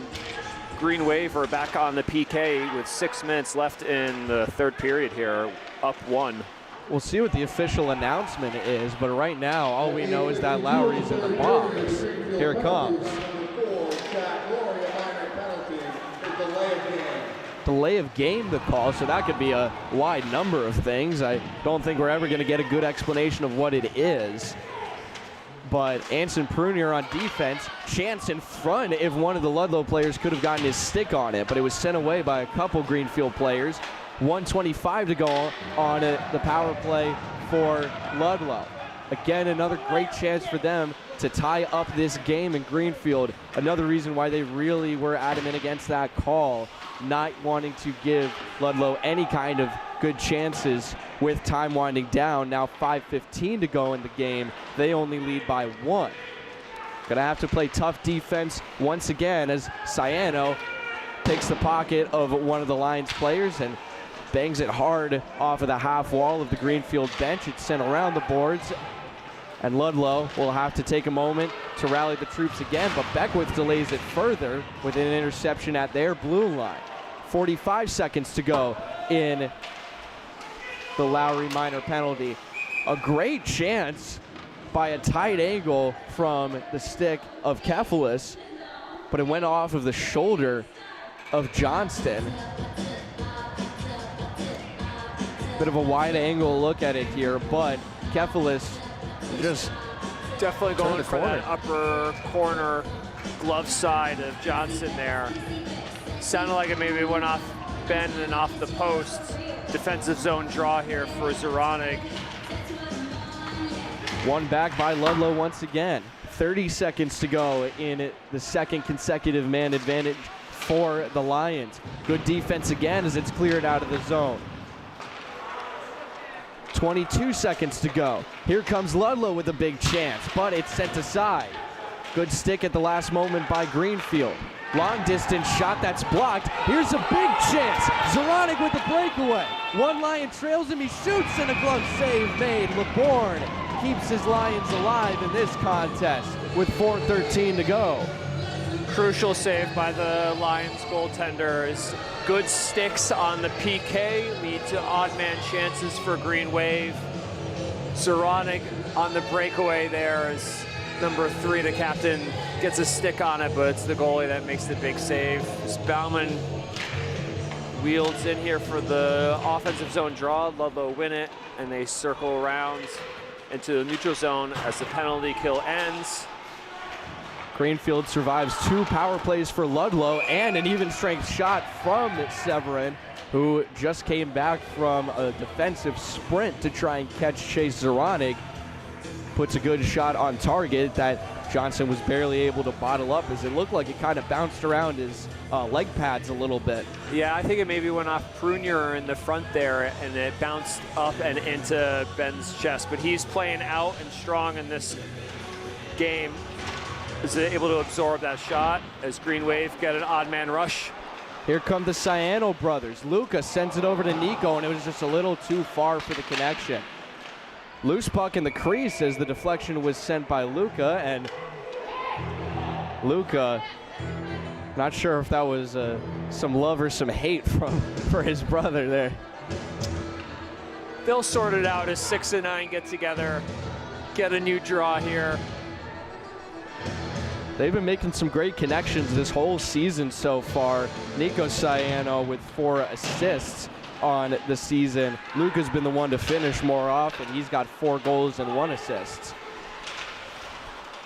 [SPEAKER 3] Greenwave are back on the PK with 6 minutes left in the third period here, up 1.
[SPEAKER 2] We'll see what the official announcement is, but right now, all we know is that Lowry's in the box. Here it comes. Delay of game, the call, so that could be a wide number of things. I don't think we're ever going to get a good explanation of what it is. But Anson Prunier on defense, chance in front if one of the Luddlow players could have gotten his stick on it, but it was sent away by a couple Greenfield players. 1:25 to go on the power play for Luddlow. Again, another great chance for them to tie up this game in Greenfield. Another reason why they really were adamant against that call, not wanting to give Luddlow any kind of good chances with time winding down. Now 5:15 to go in the game. They only lead by 1. Gonna have to play tough defense once again as Ciano takes the pocket of one of the Lions players and bangs it hard off of the half wall of the Greenfield bench. It's sent around the boards, and Luddlow will have to take a moment to rally the troops again, but Beckwith delays it further with an interception at their blue line. 45 seconds to go in the Lowry minor penalty. A great chance by a tight angle from the stick of Kefelis, but it went off of the shoulder of Johnston. Bit of a wide angle look at it here, but Kefelis just
[SPEAKER 3] definitely going for that upper corner glove side of Johnson there. Sounded like it maybe went off Ben and off the post. Defensive zone draw here for Zoronig.
[SPEAKER 2] One back by Luddlow once again. 30 seconds to go in the second consecutive man advantage for the Lions. Good defense again as it's cleared out of the zone. 22 seconds to go. Here comes Luddlow with a big chance, but it's sent aside. Good stick at the last moment by Greenfield. Long distance shot that's blocked. Here's a big chance. Zoronig with the breakaway. One Lion trails him, he shoots, and a glove save made. LeBourne keeps his Lions alive in this contest with 4:13 to go.
[SPEAKER 3] Crucial save by the Lions goaltenders. Good sticks on the PK lead to odd man chances for Greenwave. Zoronig on the breakaway there is number 3, the captain, gets a stick on it, but it's the goalie that makes the big save. Bauman wields in here for the offensive zone draw. Luddlow win it, and they circle around into the neutral zone as the penalty kill ends.
[SPEAKER 2] Greenfield survives 2 power plays for Luddlow and an even strength shot from Severin, who just came back from a defensive sprint to try and catch Chase Zoronig. Puts a good shot on target that Johnson was barely able to bottle up, as it looked like it kind of bounced around his leg pads a little bit.
[SPEAKER 3] Yeah, I think it maybe went off Prunier in the front there, and it bounced up and into Ben's chest, but he's playing out and strong in this game. Is able to absorb that shot as Greenwave get an odd man rush.
[SPEAKER 2] Here come the Ciano brothers. Luca sends it over to Nico, and it was just a little too far for the connection. Loose puck in the crease as the deflection was sent by Luca, and Luca, not sure if that was some love or some hate for his brother there.
[SPEAKER 3] They'll sort it out as 6 and 9 get together, get a new draw here.
[SPEAKER 2] They've been making some great connections this whole season so far. Nico Ciano with 4 assists. on the season. Luka's been the one to finish more often. He's got 4 goals and 1 assist.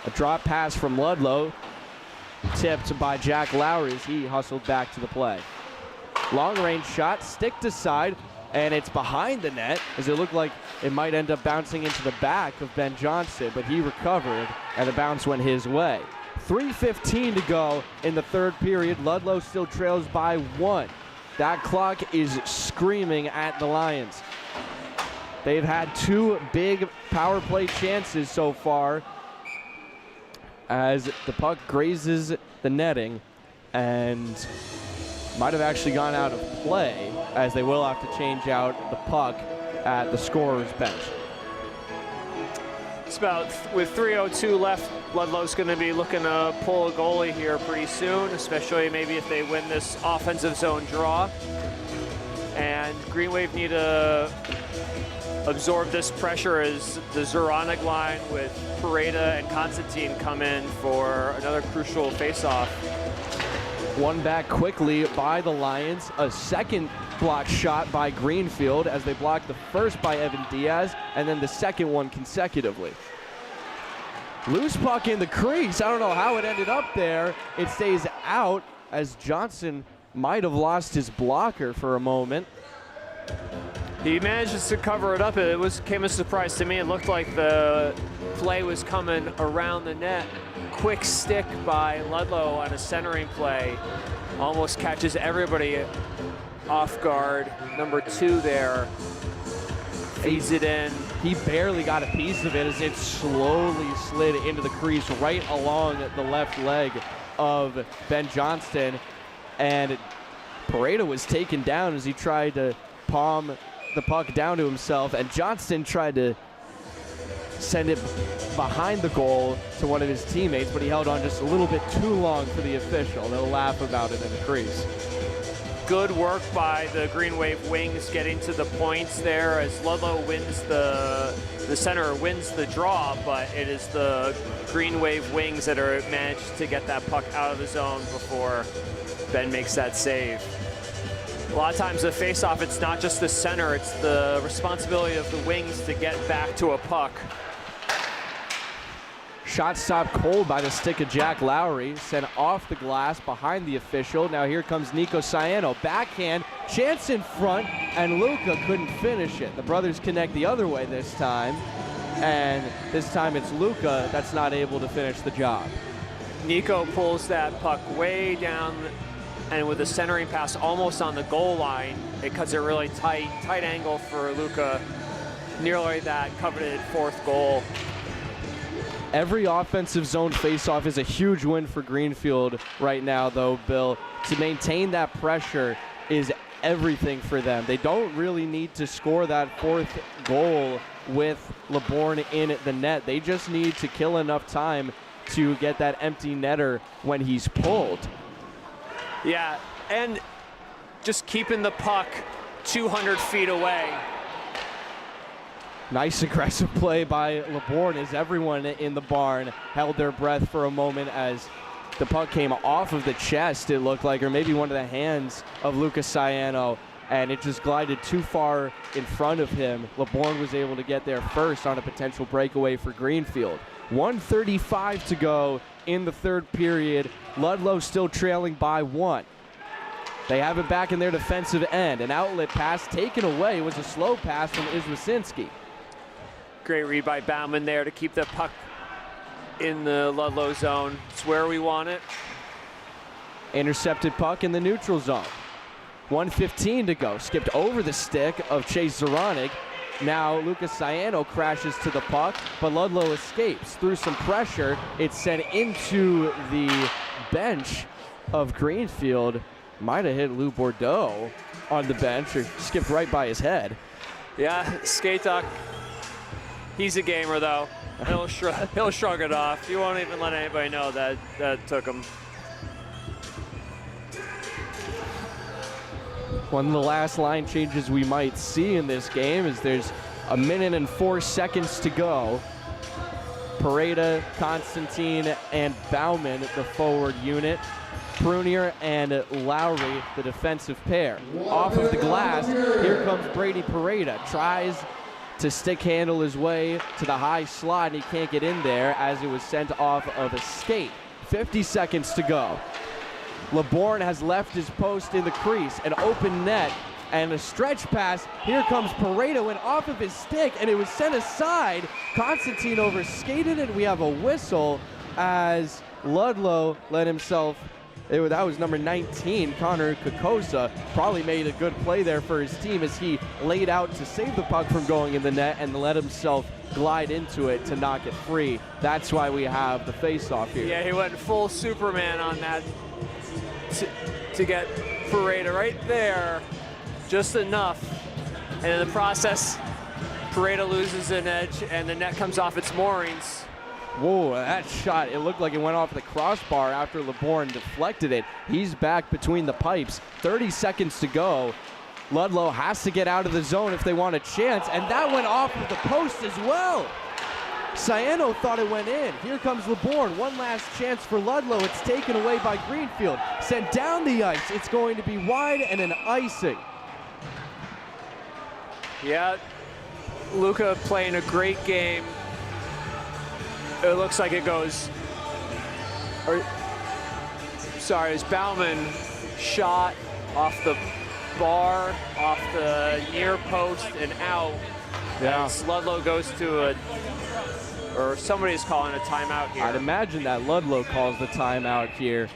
[SPEAKER 2] A drop pass from Luddlow, tipped by Jack Lowry as he hustled back to the play. Long range shot, sticked aside, and it's behind the net as it looked like it might end up bouncing into the back of Ben Johnston, but he recovered and the bounce went his way. 3:15 to go in the third period. Luddlow still trails by 1. That clock is screaming at the Lions. They've had 2 big power play chances so far as the puck grazes the netting and might have actually gone out of play, as they will have to change out the puck at the scorer's bench.
[SPEAKER 3] It's about, with 3:02 left, Luddlow's going to be looking to pull a goalie here pretty soon, especially maybe if they win this offensive zone draw. And Greenwave need to absorb this pressure as the Zoronik line with Pareda and Constantine come in for another crucial face-off.
[SPEAKER 2] Won back quickly by the Lions. A second block shot by Greenfield as they blocked the first by Evan Diaz and then the second one consecutively. Loose puck in the crease. I don't know how it ended up there. It stays out as Johnson might have lost his blocker for a moment.
[SPEAKER 3] He manages to cover it up. It came as a surprise to me. It looked like the play was coming around the net. Quick stick by Luddlow on a centering play. Almost catches everybody off guard. Number 2 there. Feeds it in.
[SPEAKER 2] He barely got a piece of it as it slowly slid into the crease right along the left leg of Ben Johnston. And Pareda was taken down as he tried to palm the puck down to himself, and Johnston tried to send it behind the goal to one of his teammates, but he held on just a little bit too long for the official. They'll laugh about it in the crease.
[SPEAKER 3] Good work by the Greenwave wings getting to the points there as Luddlow wins the center wins the draw, but it is the Greenwave wings that are managed to get that puck out of the zone before Ben makes that save. A lot of times the face-off, it's not just the center, it's the responsibility of the wings to get back to a puck.
[SPEAKER 2] Shot stopped cold by the stick of Jack Lowry, sent off the glass behind the official. Now here comes Nico Ciano, backhand, chance in front, and Luka couldn't finish it. The brothers connect the other way this time, and this time it's Luka that's not able to finish the job.
[SPEAKER 3] Nico pulls that puck way down, and with a centering pass almost on the goal line, it cuts it really tight angle for Luka. Nearly that coveted 4th goal.
[SPEAKER 2] Every offensive zone faceoff is a huge win for Greenfield right now, though, Bill. To maintain that pressure is everything for them. They don't really need to score that 4th goal with LeBourne in the net. They just need to kill enough time to get that empty netter when he's pulled.
[SPEAKER 3] Yeah, and just keeping the puck 200 feet away.
[SPEAKER 2] Nice aggressive play by LeBourne as everyone in the barn held their breath for a moment as the puck came off of the chest, it looked like, or maybe one of the hands of Lucas Ciano, and it just glided too far in front of him. LeBourne was able to get there first on a potential breakaway for Greenfield. 1:35 to go in the third period. Luddlow still trailing by 1. They have it back in their defensive end. An outlet pass taken away. It was a slow pass from Izwasinski.
[SPEAKER 3] Great read by Bauman there to keep the puck in the Luddlow zone. It's where we want it.
[SPEAKER 2] Intercepted puck in the neutral zone. 1:15 to go. Skipped over the stick of Chase Zoronik. Now Lucas Ciano crashes to the puck, but Luddlow escapes. Through some pressure, it's sent into the bench of Greenfield. Might have hit Lou Bordeaux on the bench or skipped right by his head.
[SPEAKER 3] Yeah, Skatok, he's a gamer though. He'll shrug it off. He won't even let anybody know that took him.
[SPEAKER 2] One of the last line changes we might see in this game is there's 1 minute and 4 seconds to go. Pareda, Constantine, and Bauman, the forward unit. Prunier and Lowry, the defensive pair. Off of the glass, here comes Brady Pareda. Tries to stick handle his way to the high slot, and he can't get in there as it was sent off of a skate. 50 seconds to go. LeBourne has left his post in the crease, an open net, and a stretch pass. Here comes Pareda, went off of his stick, and it was sent aside. Constantine overskated it. We have a whistle as Luddlow let himself. That was number 19, Connor Kokosa. Probably made a good play there for his team as he laid out to save the puck from going in the net and let himself glide into it to knock it free. That's why we have the face-off here.
[SPEAKER 3] Yeah, he went full Superman on that to get Pareda right there, just enough. And in the process, Pareda loses an edge and the net comes off its moorings.
[SPEAKER 2] Whoa, that shot, it looked like it went off the crossbar after LeBourne deflected it. He's back between the pipes. 30 seconds to go. Luddlow has to get out of the zone if they want a chance, and that went off of the post as well. Ciano thought it went in. Here comes LeBourne. One last chance for Luddlow. It's taken away by Greenfield. Sent down the ice. It's going to be wide and an icing.
[SPEAKER 3] Yeah, Luka playing a great game. It looks like it goes, as Bauman shot off the bar, off the near post and out.
[SPEAKER 2] Yeah.
[SPEAKER 3] As Luddlow goes to or somebody's calling a timeout here.
[SPEAKER 2] I'd imagine that Luddlow calls the timeout here.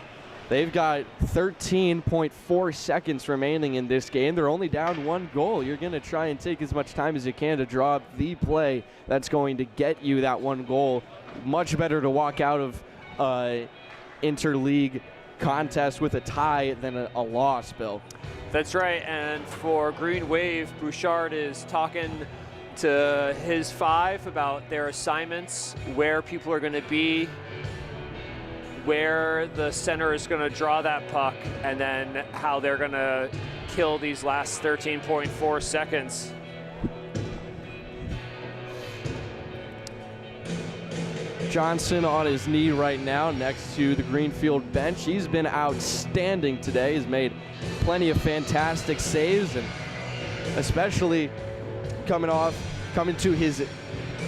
[SPEAKER 2] They've got 13.4 seconds remaining in this game. They're only down 1 goal. You're going to try and take as much time as you can to draw up the play that's going to get you that 1 goal. Much better to walk out of interleague contest with a tie than a loss, Bill.
[SPEAKER 3] That's right, and for Greenwave, Bouchard is talking to his 5 about their assignments, where people are going to be, where the center is going to draw that puck, and then how they're going to kill these last 13.4 seconds.
[SPEAKER 2] Johnson on his knee right now next to the Greenfield bench. He's been outstanding today. He's made plenty of fantastic saves, and especially coming to his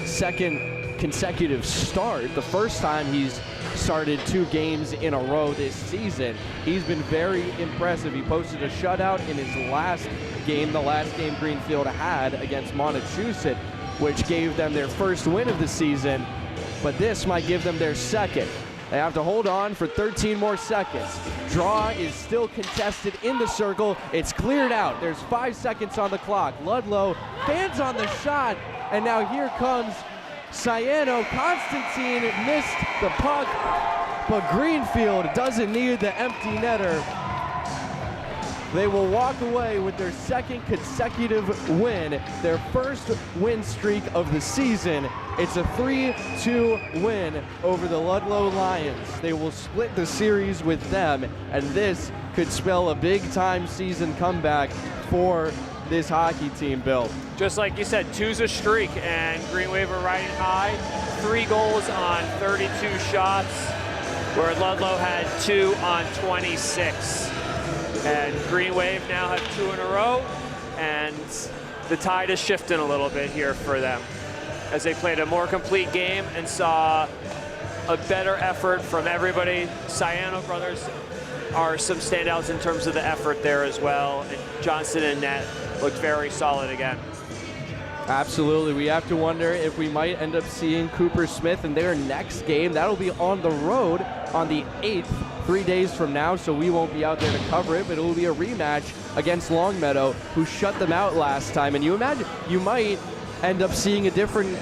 [SPEAKER 2] second consecutive start. The first time he's started 2 games in a row this season. He's been very impressive. He posted a shutout in his last game, the last game Greenfield had against Montechusett, which gave them their first win of the season. But this might give them their second. They have to hold on for 13 more seconds. Draw is still contested in the circle. It's cleared out. There's 5 seconds on the clock. Luddlow fans on the shot, and now here comes Ciano. Constantine missed the puck, but Greenfield doesn't need the empty netter. They will walk away with their second consecutive win, their first win streak of the season. It's a 3-2 win over the Luddlow Lions. They will split the series with them, and this could spell a big-time season comeback for this hockey team, Bill.
[SPEAKER 3] Just like you said, 2's a streak, and Greenwave are riding high. 3 goals on 32 shots, where Luddlow had 2 on 26. And Greenwave now have 2 in a row, and the tide is shifting a little bit here for them as they played a more complete game and saw a better effort from everybody. Ciano brothers are some standouts in terms of the effort there as well, and Johnson and net looked very solid again.
[SPEAKER 2] Absolutely. We have to wonder if we might end up seeing Cooper Smith in their next game. That'll be on the road on the 8th, 3 days from now, so we won't be out there to cover it, but it will be a rematch against Longmeadow, who shut them out last time. And you imagine you might end up seeing a different,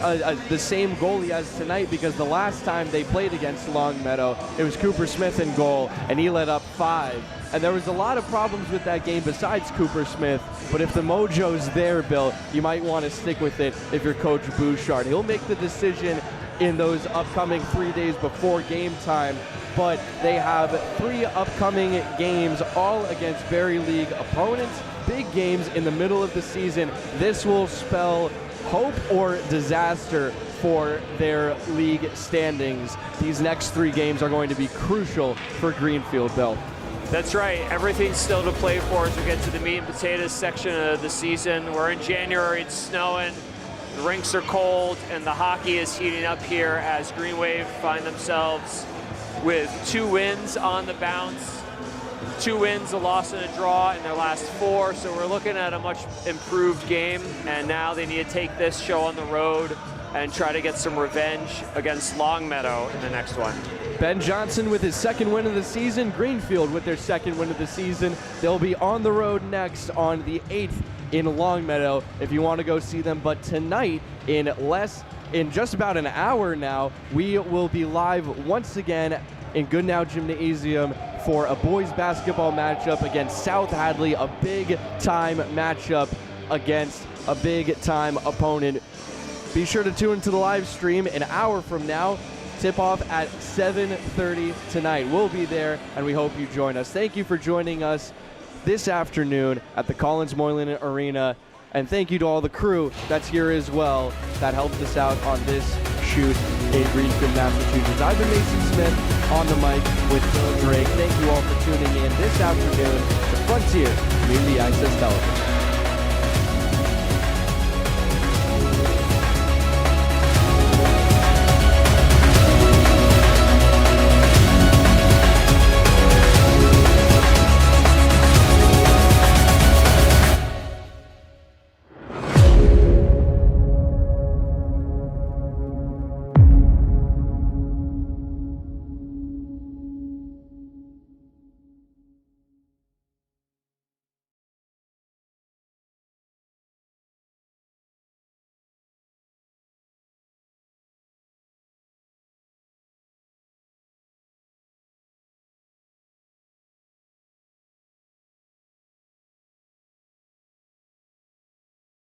[SPEAKER 2] the same goalie as tonight, because the last time they played against Longmeadow, it was Cooper Smith in goal, and he let up 5. And there was a lot of problems with that game besides Cooper Smith, but if the mojo's there, Bill, you might want to stick with it if you're Coach Bouchard. He'll make the decision in those upcoming 3 days before game time, but they have 3 upcoming games, all against Berry League opponents. Big games in the middle of the season. This will spell hope or disaster for their league standings. These next 3 games are going to be crucial for Greenfield, Bill.
[SPEAKER 3] That's right. Everything's still to play for as we get to the meat and potatoes section of the season. We're in January, it's snowing, the rinks are cold, and the hockey is heating up here as Greenwave find themselves with 2 wins on the bounce, 2 wins, a loss, and a draw in their last 4. So we're looking at a much improved game, and now they need to take this show on the road and try to get some revenge against Longmeadow in the next one.
[SPEAKER 2] Ben Johnson with his 2nd win of the season, Greenfield with their 2nd win of the season. They'll be on the road next on the 8th in Longmeadow if you want to go see them. But tonight, in just about an hour now, we will be live once again in Goodnow Gymnasium for a boys basketball matchup against South Hadley, a big-time matchup against a big-time opponent. Be sure to tune into the live stream an hour from now. Tip-off at 7:30 tonight. We'll be there, and we hope you join us. Thank you for joining us this afternoon at the Collins Moylan Arena, and thank you to all the crew that's here as well that helped us out on this shoot in Greenfield, Massachusetts. I've been Mason Smith on the mic with Phil Drake. Thank you all for tuning in this afternoon to Frontier Community Access Television.